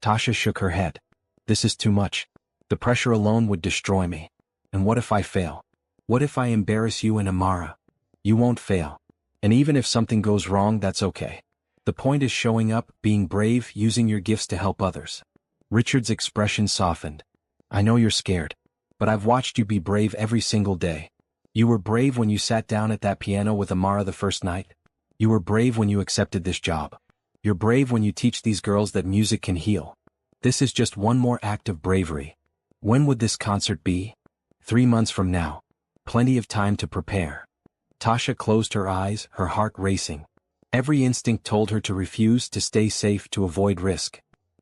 A: Tasha shook her head. "This is too much. The pressure alone would destroy me. And what if I fail? What if I embarrass you and Amara? You won't fail. And even if something goes wrong, that's okay. The point is showing up, being brave, using your gifts to help others." Richard's expression softened. "I know you're scared. But I've watched you be brave every single day. You were brave when you sat down at that piano with Amara the first night. You were brave when you accepted this job. You're brave when you teach these girls that music can heal. This is just one more act of bravery. When would this concert be? 3 months from now. Plenty of time to prepare." Tasha closed her eyes, her heart racing. Every instinct told her to refuse, to stay safe, to avoid risk.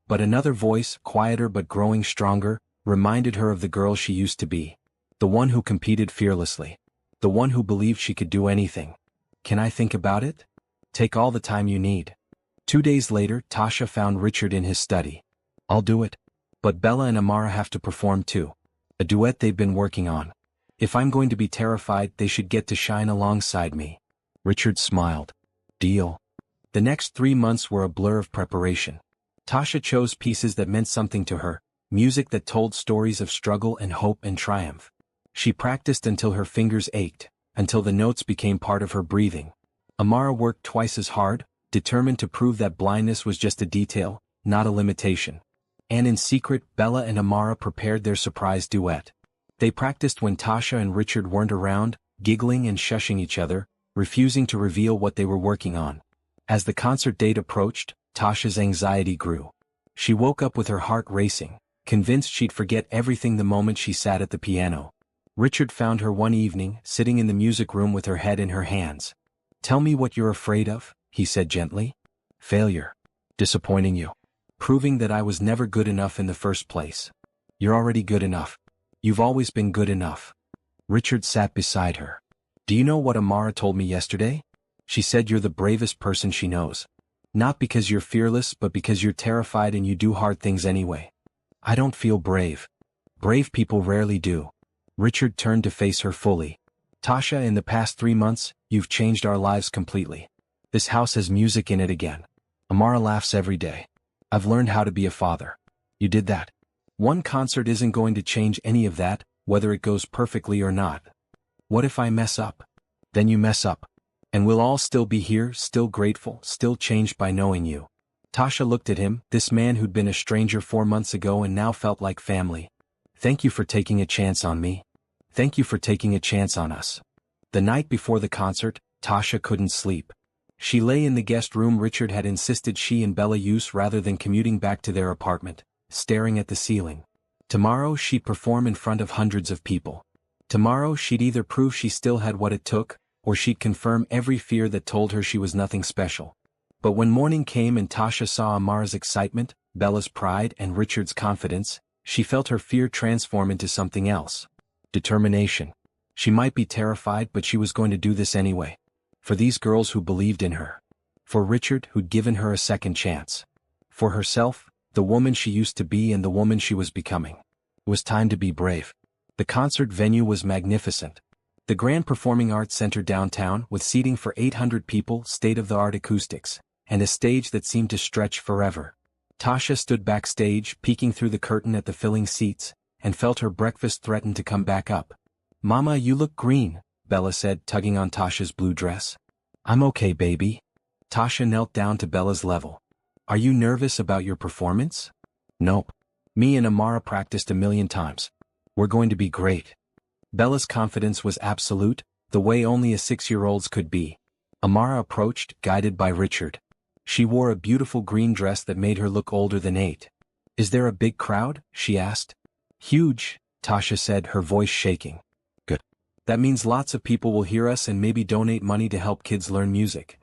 A: But another voice, quieter but growing stronger, reminded her of the girl she used to be. The one who competed fearlessly. The one who believed she could do anything. "Can I think about it?" "Take all the time you need." 2 days later, Tasha found Richard in his study. "I'll do it. But Bella and Amara have to perform too. A duet they've been working on. If I'm going to be terrified, they should get to shine alongside me." Richard smiled. "Deal." The next 3 months were a blur of preparation. Tasha chose pieces that meant something to her, music that told stories of struggle and hope and triumph. She practiced until her fingers ached, until the notes became part of her breathing. Amara worked twice as hard, determined to prove that blindness was just a detail, not a limitation. And in secret, Bella and Amara prepared their surprise duet. They practiced when Tasha and Richard weren't around, giggling and shushing each other, refusing to reveal what they were working on. As the concert date approached, Tasha's anxiety grew. She woke up with her heart racing, convinced she'd forget everything the moment she sat at the piano. Richard found her one evening, sitting in the music room with her head in her hands. "Tell me what you're afraid of," he said gently. "Failure. Disappointing you. Proving that I was never good enough in the first place." "You're already good enough. You've always been good enough." Richard sat beside her. "Do you know what Amara told me yesterday? She said you're the bravest person she knows. Not because you're fearless, but because you're terrified and you do hard things anyway." "I don't feel brave." "Brave people rarely do." Richard turned to face her fully. "Tasha, in the past 3 months, you've changed our lives completely. This house has music in it again. Amara laughs every day. I've learned how to be a father. You did that. One concert isn't going to change any of that, whether it goes perfectly or not. What if I mess up?" "Then you mess up. And we'll all still be here, still grateful, still changed by knowing you." Tasha looked at him, this man who'd been a stranger 4 months ago and now felt like family. "Thank you for taking a chance on me. Thank you for taking a chance on us." The night before the concert, Tasha couldn't sleep. She lay in the guest room Richard had insisted she and Bella use rather than commuting back to their apartment, staring at the ceiling. Tomorrow she'd perform in front of hundreds of people. Tomorrow she'd either prove she still had what it took, or she'd confirm every fear that told her she was nothing special. But when morning came and Tasha saw Amara's excitement, Bella's pride and Richard's confidence, she felt her fear transform into something else. Determination. She might be terrified, but she was going to do this anyway. For these girls who believed in her. For Richard, who'd given her a second chance. For herself, the woman she used to be and the woman she was becoming. It was time to be brave. The concert venue was magnificent. The Grand Performing Arts Center downtown, with seating for 800 people, state-of-the-art acoustics, and a stage that seemed to stretch forever. Tasha stood backstage, peeking through the curtain at the filling seats, and felt her breakfast threaten to come back up. "Mama, you look green," Bella said, tugging on Tasha's blue dress. "I'm okay, baby." Tasha knelt down to Bella's level. "Are you nervous about your performance?" "Nope. Me and Amara practiced 1,000,000 times. We're going to be great." Bella's confidence was absolute, the way only a 6-year-old's could be. Amara approached, guided by Richard. She wore a beautiful green dress that made her look older than 8. "Is there a big crowd?" she asked. "Huge," Tasha said, her voice shaking. "Good. That means lots of people will hear us and maybe donate money to help kids learn music."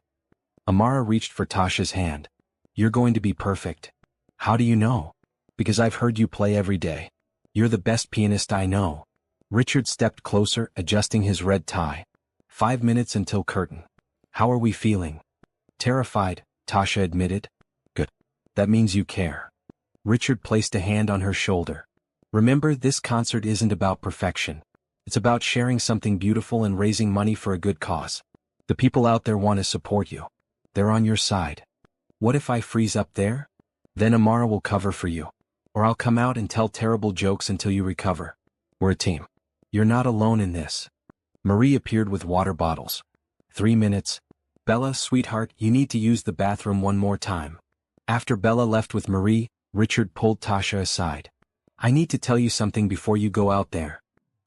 A: Amara reached for Tasha's hand. "You're going to be perfect." "How do you know?" "Because I've heard you play every day. You're the best pianist I know." Richard stepped closer, adjusting his red tie. 5 minutes until curtain. "How are we feeling?" "Terrified," Tasha admitted. "Good. That means you care." Richard placed a hand on her shoulder. "Remember, this concert isn't about perfection. It's about sharing something beautiful and raising money for a good cause. The people out there want to support you. They're on your side. What if I freeze up there? Then Amara will cover for you. Or I'll come out and tell terrible jokes until you recover. We're a team. You're not alone in this." Marie appeared with water bottles. 3 minutes. "Bella, sweetheart, you need to use the bathroom one more time." After Bella left with Marie, Richard pulled Tasha aside. "I need to tell you something before you go out there.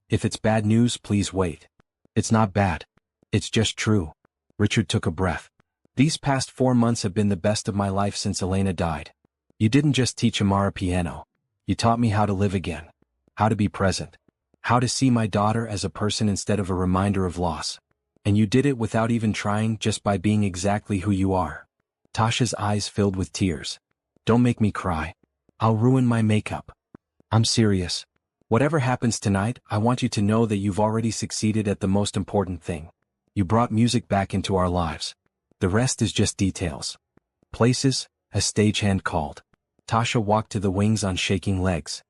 A: If it's bad news, please wait." "It's not bad. It's just true." Richard took a breath. "These past 4 months have been the best of my life since Elena died. You didn't just teach Amara piano. You taught me how to live again. How to be present. How to see my daughter as a person instead of a reminder of loss. And you did it without even trying, just by being exactly who you are." Tasha's eyes filled with tears. "Don't make me cry. I'll ruin my makeup. I'm serious. Whatever happens tonight, I want you to know that you've already succeeded at the most important thing. You brought music back into our lives. The rest is just details." "Places," a stagehand called. Tasha walked to the wings on shaking legs.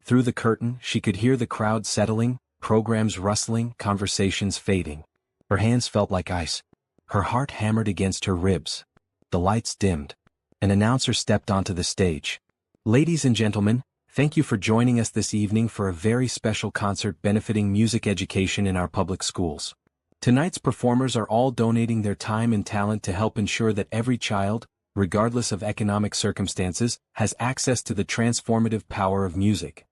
A: Through the curtain, she could hear the crowd settling, programs rustling, conversations fading. Her hands felt like ice. Her heart hammered against her ribs. The lights dimmed. An announcer stepped onto the stage. "Ladies and gentlemen, thank you for joining us this evening for a very special concert benefiting music education in our public schools. Tonight's performers are all donating their time and talent to help ensure that every child, regardless of economic circumstances, has access to the transformative power of music.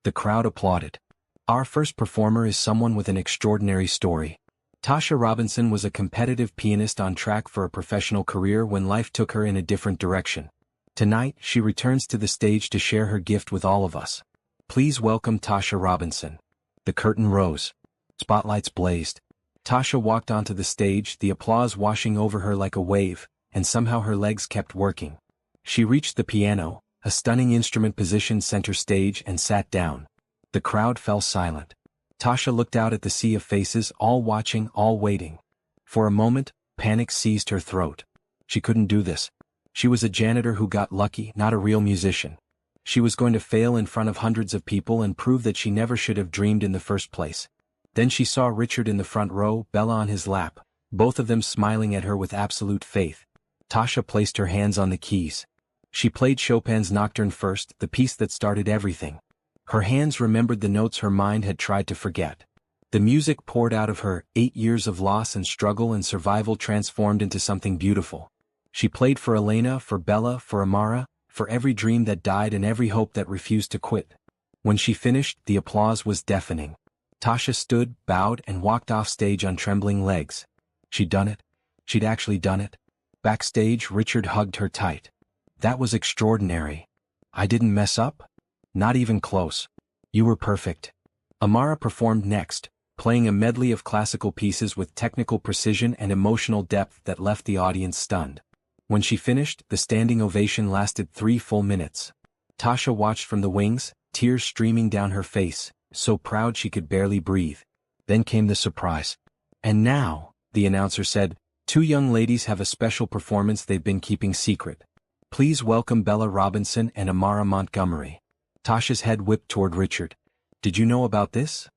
A: The crowd applauded. Our first performer is someone with an extraordinary story. Tasha Robinson was a competitive pianist on track for a professional career when life took her in a different direction. Tonight, she returns to the stage to share her gift with all of us. Please welcome Tasha Robinson. The curtain rose. Spotlights blazed. Tasha walked onto the stage, the applause washing over her like a wave, and somehow her legs kept working. She reached the piano, a stunning instrument positioned center stage, and sat down. The crowd fell silent. Tasha looked out at the sea of faces, all watching, all waiting. For a moment, panic seized her throat. She couldn't do this. She was a janitor who got lucky, not a real musician. She was going to fail in front of hundreds of people and prove that she never should have dreamed in the first place. Then she saw Richard in the front row, Bella on his lap, both of them smiling at her with absolute faith. Tasha placed her hands on the keys. She played Chopin's Nocturne first, the piece that started everything. Her hands remembered the notes her mind had tried to forget. The music poured out of her, 8 years of loss and struggle and survival transformed into something beautiful. She played for Elena, for Bella, for Amara, for every dream that died and every hope that refused to quit. When she finished, the applause was deafening. Tasha stood, bowed, and walked off stage on trembling legs. She'd done it. She'd actually done it. Backstage, Richard hugged her tight. That was extraordinary. I didn't mess up? Not even close. You were perfect. Amara performed next, playing a medley of classical pieces with technical precision and emotional depth that left the audience stunned. When she finished, the standing ovation lasted 3 full minutes. Tasha watched from the wings, tears streaming down her face, so proud she could barely breathe. Then came the surprise. And now, the announcer said, 2 young ladies have a special performance they've been keeping secret. Please welcome Bella Robinson and Amara Montgomery. Tasha's head whipped toward Richard. Did you know about this?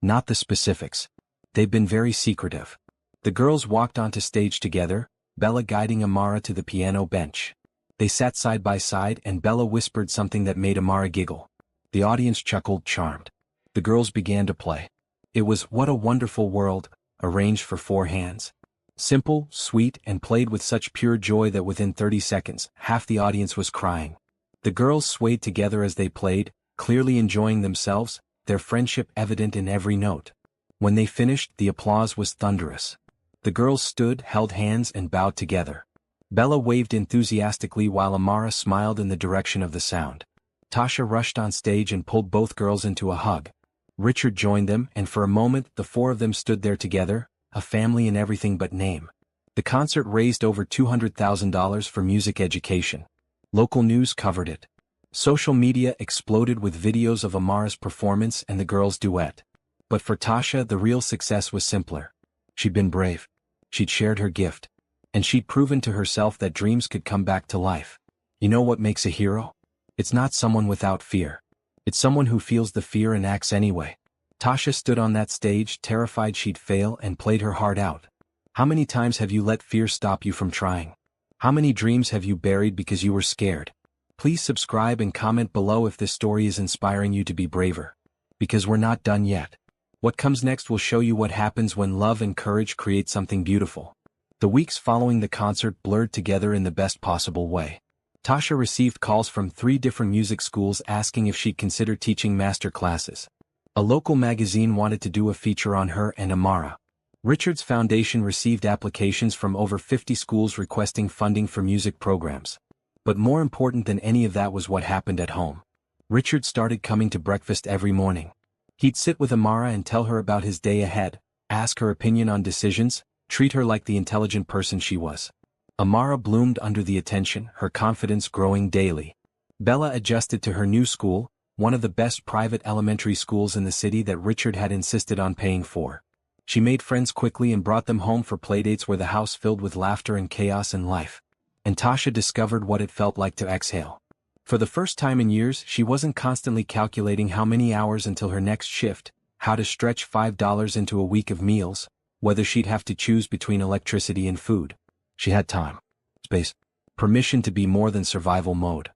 A: Not the specifics. They've been very secretive. The girls walked onto stage together, Bella guiding Amara to the piano bench. They sat side by side and Bella whispered something that made Amara giggle. The audience chuckled, charmed. The girls began to play. It was What a Wonderful World, arranged for 4 hands. Simple, sweet, and played with such pure joy that within 30 seconds, half the audience was crying. The girls swayed together as they played, clearly enjoying themselves, their friendship evident in every note. When they finished, the applause was thunderous. The girls stood, held hands, and bowed together. Bella waved enthusiastically while Amara smiled in the direction of the sound. Tasha rushed on stage and pulled both girls into a hug. Richard joined them, and for a moment the 4 of them stood there together, a family in everything but name. The concert raised over $200,000 for music education. Local news covered it. Social media exploded with videos of Amara's performance and the girls' duet. But for Tasha, the real success was simpler. She'd been brave. She'd shared her gift. And she'd proven to herself that dreams could come back to life. You know what makes a hero? It's not someone without fear. It's someone who feels the fear and acts anyway. Tasha stood on that stage, terrified she'd fail, and played her heart out. How many times have you let fear stop you from trying? How many dreams have you buried because you were scared? Please subscribe and comment below if this story is inspiring you to be braver. Because we're not done yet. What comes next will show you what happens when love and courage create something beautiful. The weeks following the concert blurred together in the best possible way. Tasha received calls from 3 different music schools asking if she'd consider teaching master classes. A local magazine wanted to do a feature on her and Amara. Richard's foundation received applications from over 50 schools requesting funding for music programs. But more important than any of that was what happened at home. Richard started coming to breakfast every morning. He'd sit with Amara and tell her about his day ahead, ask her opinion on decisions, treat her like the intelligent person she was. Amara bloomed under the attention, her confidence growing daily. Bella adjusted to her new school, one of the best private elementary schools in the city that Richard had insisted on paying for. She made friends quickly and brought them home for playdates where the house filled with laughter and chaos and life. And Tasha discovered what it felt like to exhale. For the first time in years, she wasn't constantly calculating how many hours until her next shift, how to stretch $5 into a week of meals, whether she'd have to choose between electricity and food. She had time, space, permission to be more than survival mode.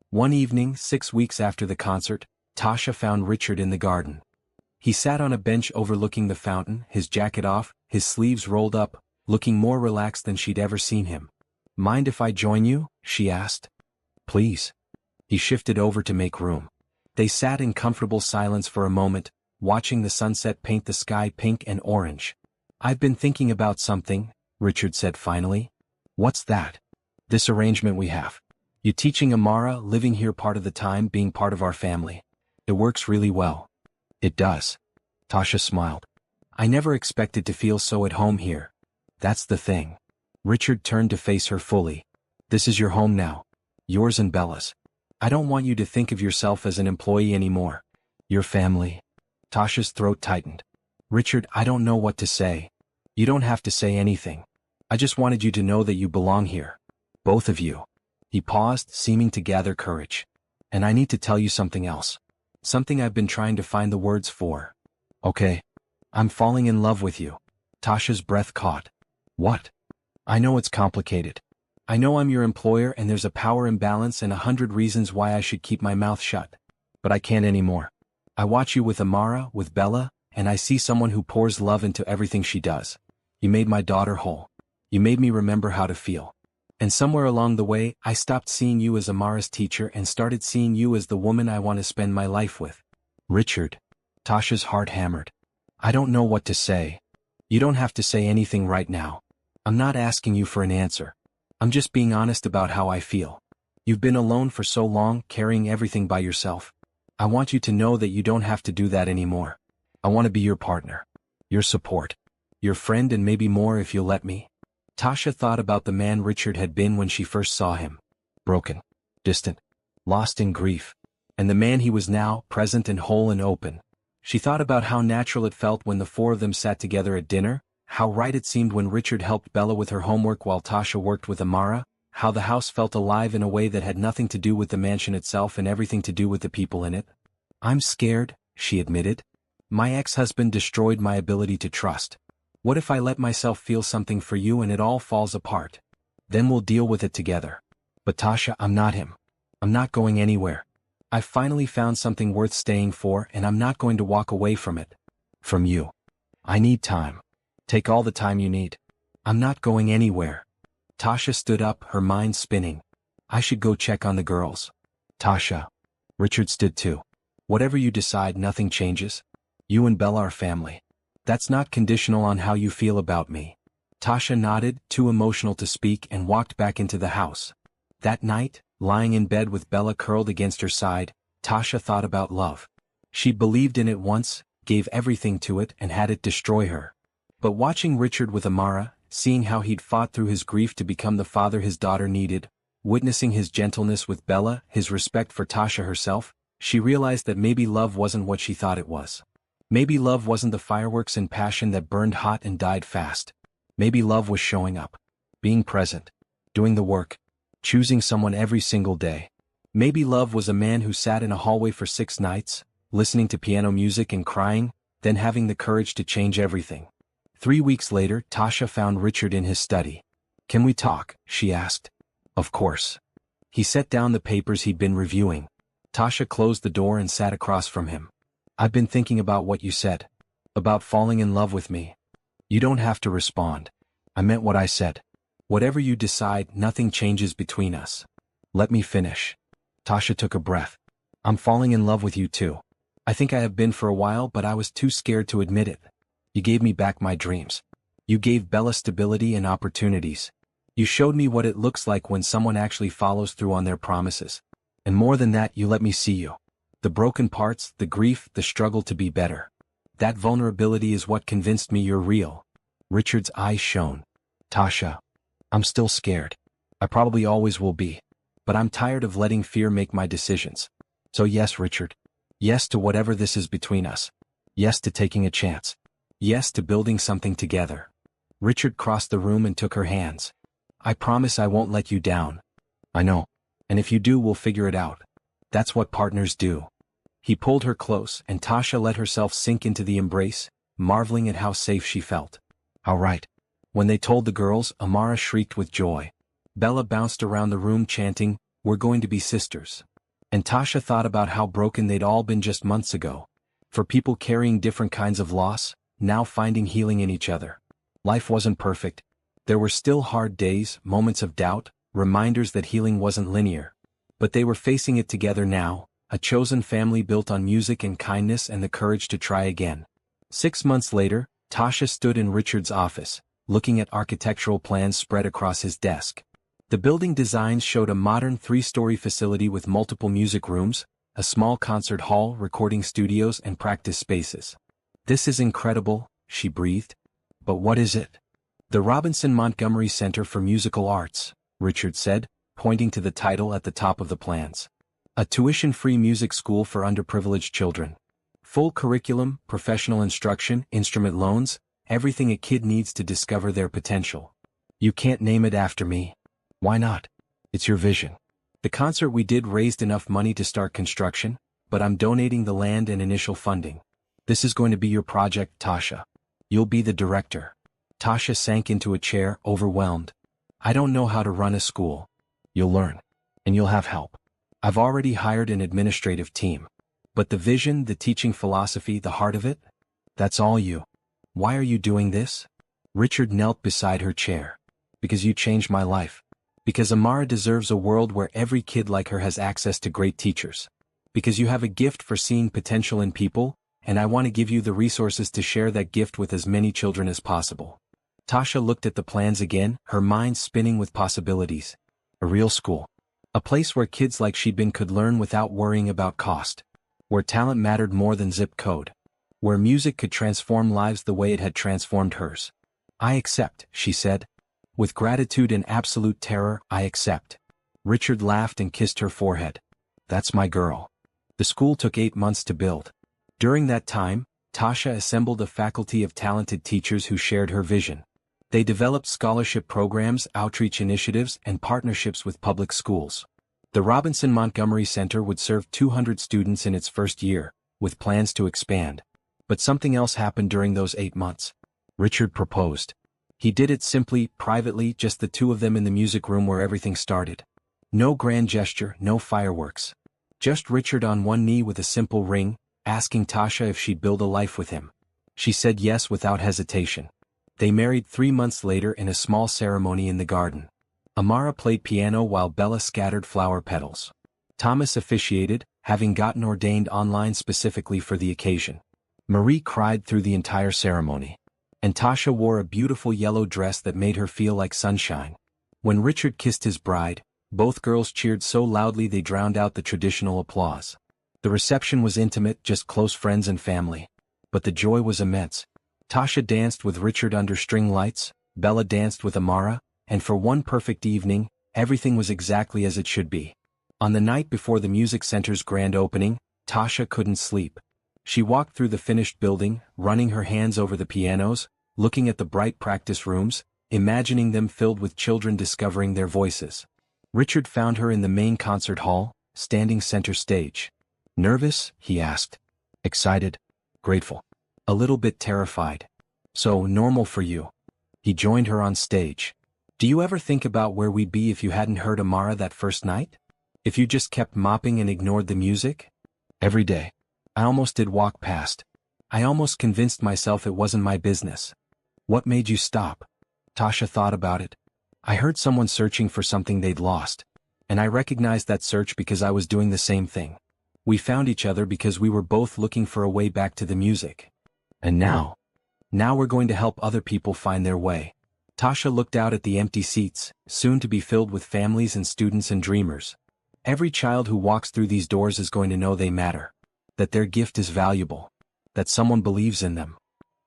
A: One evening, 6 weeks after the concert, Tasha found Richard in the garden. He sat on a bench overlooking the fountain, his jacket off, his sleeves rolled up, looking more relaxed than she'd ever seen him. "Mind if I join you?" she asked. "Please." He shifted over to make room. They sat in comfortable silence for a moment, watching the sunset paint the sky pink and orange. "I've been thinking about something," Richard said finally. "What's that?" "This arrangement we have. You teaching Amara, living here part of the time, being part of our family. It works really well." "It does." Tasha smiled. "I never expected to feel so at home here. That's the thing." Richard turned to face her fully. "This is your home now. Yours and Bella's. I don't want you to think of yourself as an employee anymore. Your family." Tasha's throat tightened. "Richard, I don't know what to say." "You don't have to say anything. I just wanted you to know that you belong here. Both of you." He paused, seeming to gather courage. "And I need to tell you something else. Something I've been trying to find the words for." "Okay. I'm falling in love with you." Tasha's breath caught. "What?" "I know it's complicated. I know I'm your employer and there's a power imbalance and 100 reasons why I should keep my mouth shut. But I can't anymore. I watch you with Amara, with Bella, and I see someone who pours love into everything she does. You made my daughter whole. You made me remember how to feel. And somewhere along the way, I stopped seeing you as Amara's teacher and started seeing you as the woman I want to spend my life with." "Richard." Tasha's heart hammered. "I don't know what to say." "You don't have to say anything right now. I'm not asking you for an answer. I'm just being honest about how I feel. You've been alone for so long, carrying everything by yourself. I want you to know that you don't have to do that anymore. I want to be your partner, your support, your friend, and maybe more if you'll let me." Tasha thought about the man Richard had been when she first saw him. Broken, distant, lost in grief. And the man he was now, present and whole and open. She thought about how natural it felt when the four of them sat together at dinner, how right it seemed when Richard helped Bella with her homework while Tasha worked with Amara, how the house felt alive in a way that had nothing to do with the mansion itself and everything to do with the people in it. "I'm scared," she admitted. "My ex-husband destroyed my ability to trust. What if I let myself feel something for you and it all falls apart? Then we'll deal with it together." "But Tasha, I'm not him. I'm not going anywhere. I've finally found something worth staying for and I'm not going to walk away from it. From you. I need time. Take all the time you need. I'm not going anywhere." Tasha stood up, her mind spinning. "I should go check on the girls." "Tasha." Richard stood too. "Whatever you decide, nothing changes. You and Bella are family. That's not conditional on how you feel about me." Tasha nodded, too emotional to speak, and walked back into the house. That night, lying in bed with Bella curled against her side, Tasha thought about love. She believed in it once, gave everything to it, and had it destroy her. But watching Richard with Amara, seeing how he'd fought through his grief to become the father his daughter needed, witnessing his gentleness with Bella, his respect for Tasha herself, she realized that maybe love wasn't what she thought it was. Maybe love wasn't the fireworks and passion that burned hot and died fast. Maybe love was showing up, being present, doing the work, choosing someone every single day. Maybe love was a man who sat in a hallway for 6 nights, listening to piano music and crying, then having the courage to change everything. 3 weeks later, Tasha found Richard in his study. "Can we talk?" she asked. "Of course." He set down the papers he'd been reviewing. Tasha closed the door and sat across from him. "I've been thinking about what you said. About falling in love with me." "You don't have to respond. I meant what I said. Whatever you decide, nothing changes between us. Let me finish." Tasha took a breath. "I'm falling in love with you too. I think I have been for a while, but I was too scared to admit it. You gave me back my dreams. You gave Bella stability and opportunities. You showed me what it looks like when someone actually follows through on their promises. And more than that, you let me see you. The broken parts, the grief, the struggle to be better. That vulnerability is what convinced me you're real." Richard's eyes shone. "Tasha, I'm still scared. I probably always will be. But I'm tired of letting fear make my decisions. So yes, Richard. Yes to whatever this is between us. Yes to taking a chance. Yes to building something together." Richard crossed the room and took her hands. "I promise I won't let you down." "I know. And if you do, we'll figure it out. That's what partners do." He pulled her close, and Tasha let herself sink into the embrace, marveling at how safe she felt. "All right." When they told the girls, Amara shrieked with joy. Bella bounced around the room chanting, "We're going to be sisters." And Tasha thought about how broken they'd all been just months ago. For people carrying different kinds of loss, now finding healing in each other. Life wasn't perfect. There were still hard days, moments of doubt, reminders that healing wasn't linear. But they were facing it together now, a chosen family built on music and kindness and the courage to try again. 6 months later, Tasha stood in Richard's office, looking at architectural plans spread across his desk. The building designs showed a modern 3-story facility with multiple music rooms, a small concert hall, recording studios, and practice spaces. "This is incredible," she breathed. "But what is it?" "The Robinson Montgomery Center for Musical Arts," Richard said, pointing to the title at the top of the plans. "A tuition-free music school for underprivileged children. Full curriculum, professional instruction, instrument loans, everything a kid needs to discover their potential." "You can't name it after me." "Why not? It's your vision." "The concert we did raised enough money to start construction, but I'm donating the land and initial funding. This is going to be your project, Tasha. You'll be the director." Tasha sank into a chair, overwhelmed. "I don't know how to run a school." "You'll learn. And you'll have help. I've already hired an administrative team. But the vision, the teaching philosophy, the heart of it? That's all you." "Why are you doing this?" Richard knelt beside her chair. "Because you changed my life. Because Amara deserves a world where every kid like her has access to great teachers. Because you have a gift for seeing potential in people, and I want to give you the resources to share that gift with as many children as possible." Tasha looked at the plans again, her mind spinning with possibilities. A real school. A place where kids like she'd been could learn without worrying about cost. Where talent mattered more than zip code. Where music could transform lives the way it had transformed hers. "I accept," she said. "With gratitude and absolute terror, I accept." Richard laughed and kissed her forehead. "That's my girl." The school took 8 months to build. During that time, Tasha assembled a faculty of talented teachers who shared her vision. They developed scholarship programs, outreach initiatives, and partnerships with public schools. The Robinson Montgomery Center would serve 200 students in its first year, with plans to expand. But something else happened during those 8 months. Richard proposed. He did it simply, privately, just the two of them in the music room where everything started. No grand gesture, no fireworks. Just Richard on one knee with a simple ring, asking Tasha if she'd build a life with him. She said yes without hesitation. They married 3 months later in a small ceremony in the garden. Amara played piano while Bella scattered flower petals. Thomas officiated, having gotten ordained online specifically for the occasion. Marie cried through the entire ceremony. And Tasha wore a beautiful yellow dress that made her feel like sunshine. When Richard kissed his bride, both girls cheered so loudly they drowned out the traditional applause. The reception was intimate, just close friends and family. But the joy was immense. Tasha danced with Richard under string lights, Bella danced with Amara, and for one perfect evening, everything was exactly as it should be. On the night before the music center's grand opening, Tasha couldn't sleep. She walked through the finished building, running her hands over the pianos, looking at the bright practice rooms, imagining them filled with children discovering their voices. Richard found her in the main concert hall, standing center stage. "Nervous?" he asked. "Excited? Grateful. A little bit terrified. So normal for you." He joined her on stage. "Do you ever think about where we'd be if you hadn't heard Amara that first night? If you just kept mopping and ignored the music?" "Every day. I almost did walk past. I almost convinced myself it wasn't my business." "What made you stop?" Tasha thought about it. "I heard someone searching for something they'd lost. And I recognized that search because I was doing the same thing. We found each other because we were both looking for a way back to the music. And now we're going to help other people find their way." Tasha looked out at the empty seats, soon to be filled with families and students and dreamers. Every child who walks through these doors is going to know they matter. That their gift is valuable. That someone believes in them.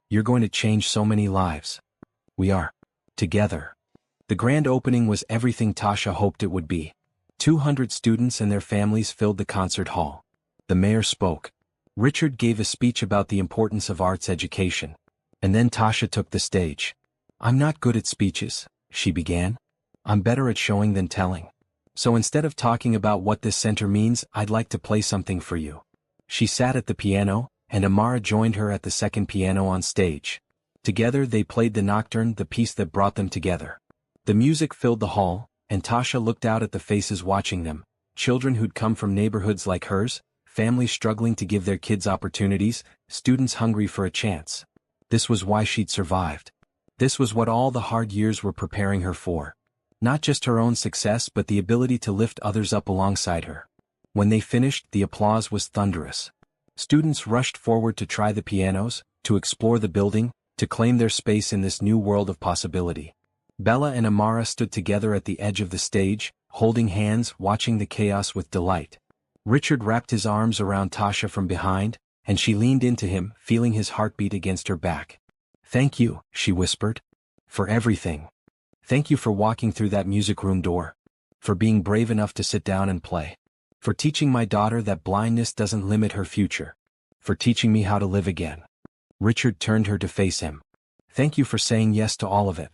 A: You're going to change so many lives. We are. Together. The grand opening was everything Tasha hoped it would be. 200 students and their families filled the concert hall. The mayor spoke. Richard gave a speech about the importance of arts education. And then Tasha took the stage. "I'm not good at speeches," she began. "I'm better at showing than telling. So instead of talking about what this center means, I'd like to play something for you." She sat at the piano, and Amara joined her at the second piano on stage. Together they played the Nocturne, the piece that brought them together. The music filled the hall, and Tasha looked out at the faces watching them, children who'd come from neighborhoods like hers, families struggling to give their kids opportunities, students hungry for a chance. This was why she'd survived. This was what all the hard years were preparing her for. Not just her own success but the ability to lift others up alongside her. When they finished, the applause was thunderous. Students rushed forward to try the pianos, to explore the building, to claim their space in this new world of possibility. Bella and Amara stood together at the edge of the stage, holding hands, watching the chaos with delight. Richard wrapped his arms around Tasha from behind, and she leaned into him, feeling his heartbeat against her back. "Thank you," she whispered. "For everything. Thank you for walking through that music room door. For being brave enough to sit down and play. For teaching my daughter that blindness doesn't limit her future. For teaching me how to live again." Richard turned her to face him. "Thank you for saying yes to all of it.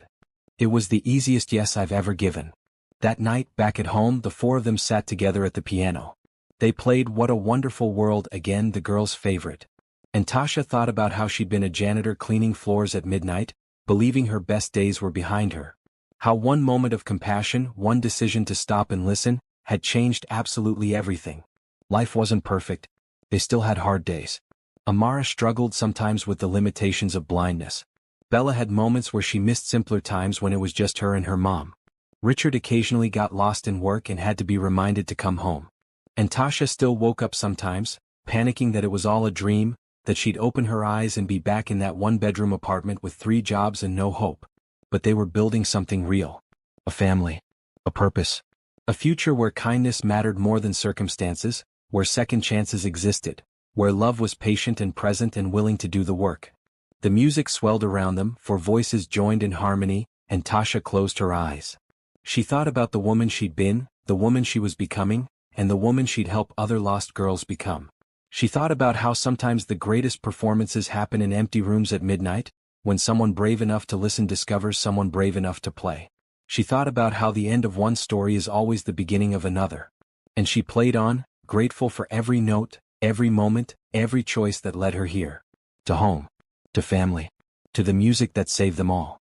A: It was the easiest yes I've ever given." That night, back at home, the four of them sat together at the piano. They played What a Wonderful World, again the girls' favorite. And Tasha thought about how she'd been a janitor cleaning floors at midnight, believing her best days were behind her. How one moment of compassion, one decision to stop and listen, had changed absolutely everything. Life wasn't perfect. They still had hard days. Amara struggled sometimes with the limitations of blindness. Bella had moments where she missed simpler times when it was just her and her mom. Richard occasionally got lost in work and had to be reminded to come home. And Tasha still woke up sometimes, panicking that it was all a dream, that she'd open her eyes and be back in that one-bedroom apartment with 3 jobs and no hope. But they were building something real. A family. A purpose. A future where kindness mattered more than circumstances, where second chances existed, where love was patient and present and willing to do the work. The music swelled around them, for voices joined in harmony, and Tasha closed her eyes. She thought about the woman she'd been, the woman she was becoming, and the woman she'd help other lost girls become. She thought about how sometimes the greatest performances happen in empty rooms at midnight, when someone brave enough to listen discovers someone brave enough to play. She thought about how the end of one story is always the beginning of another. And she played on, grateful for every note, every moment, every choice that led her here. To home. To family. To the music that saved them all.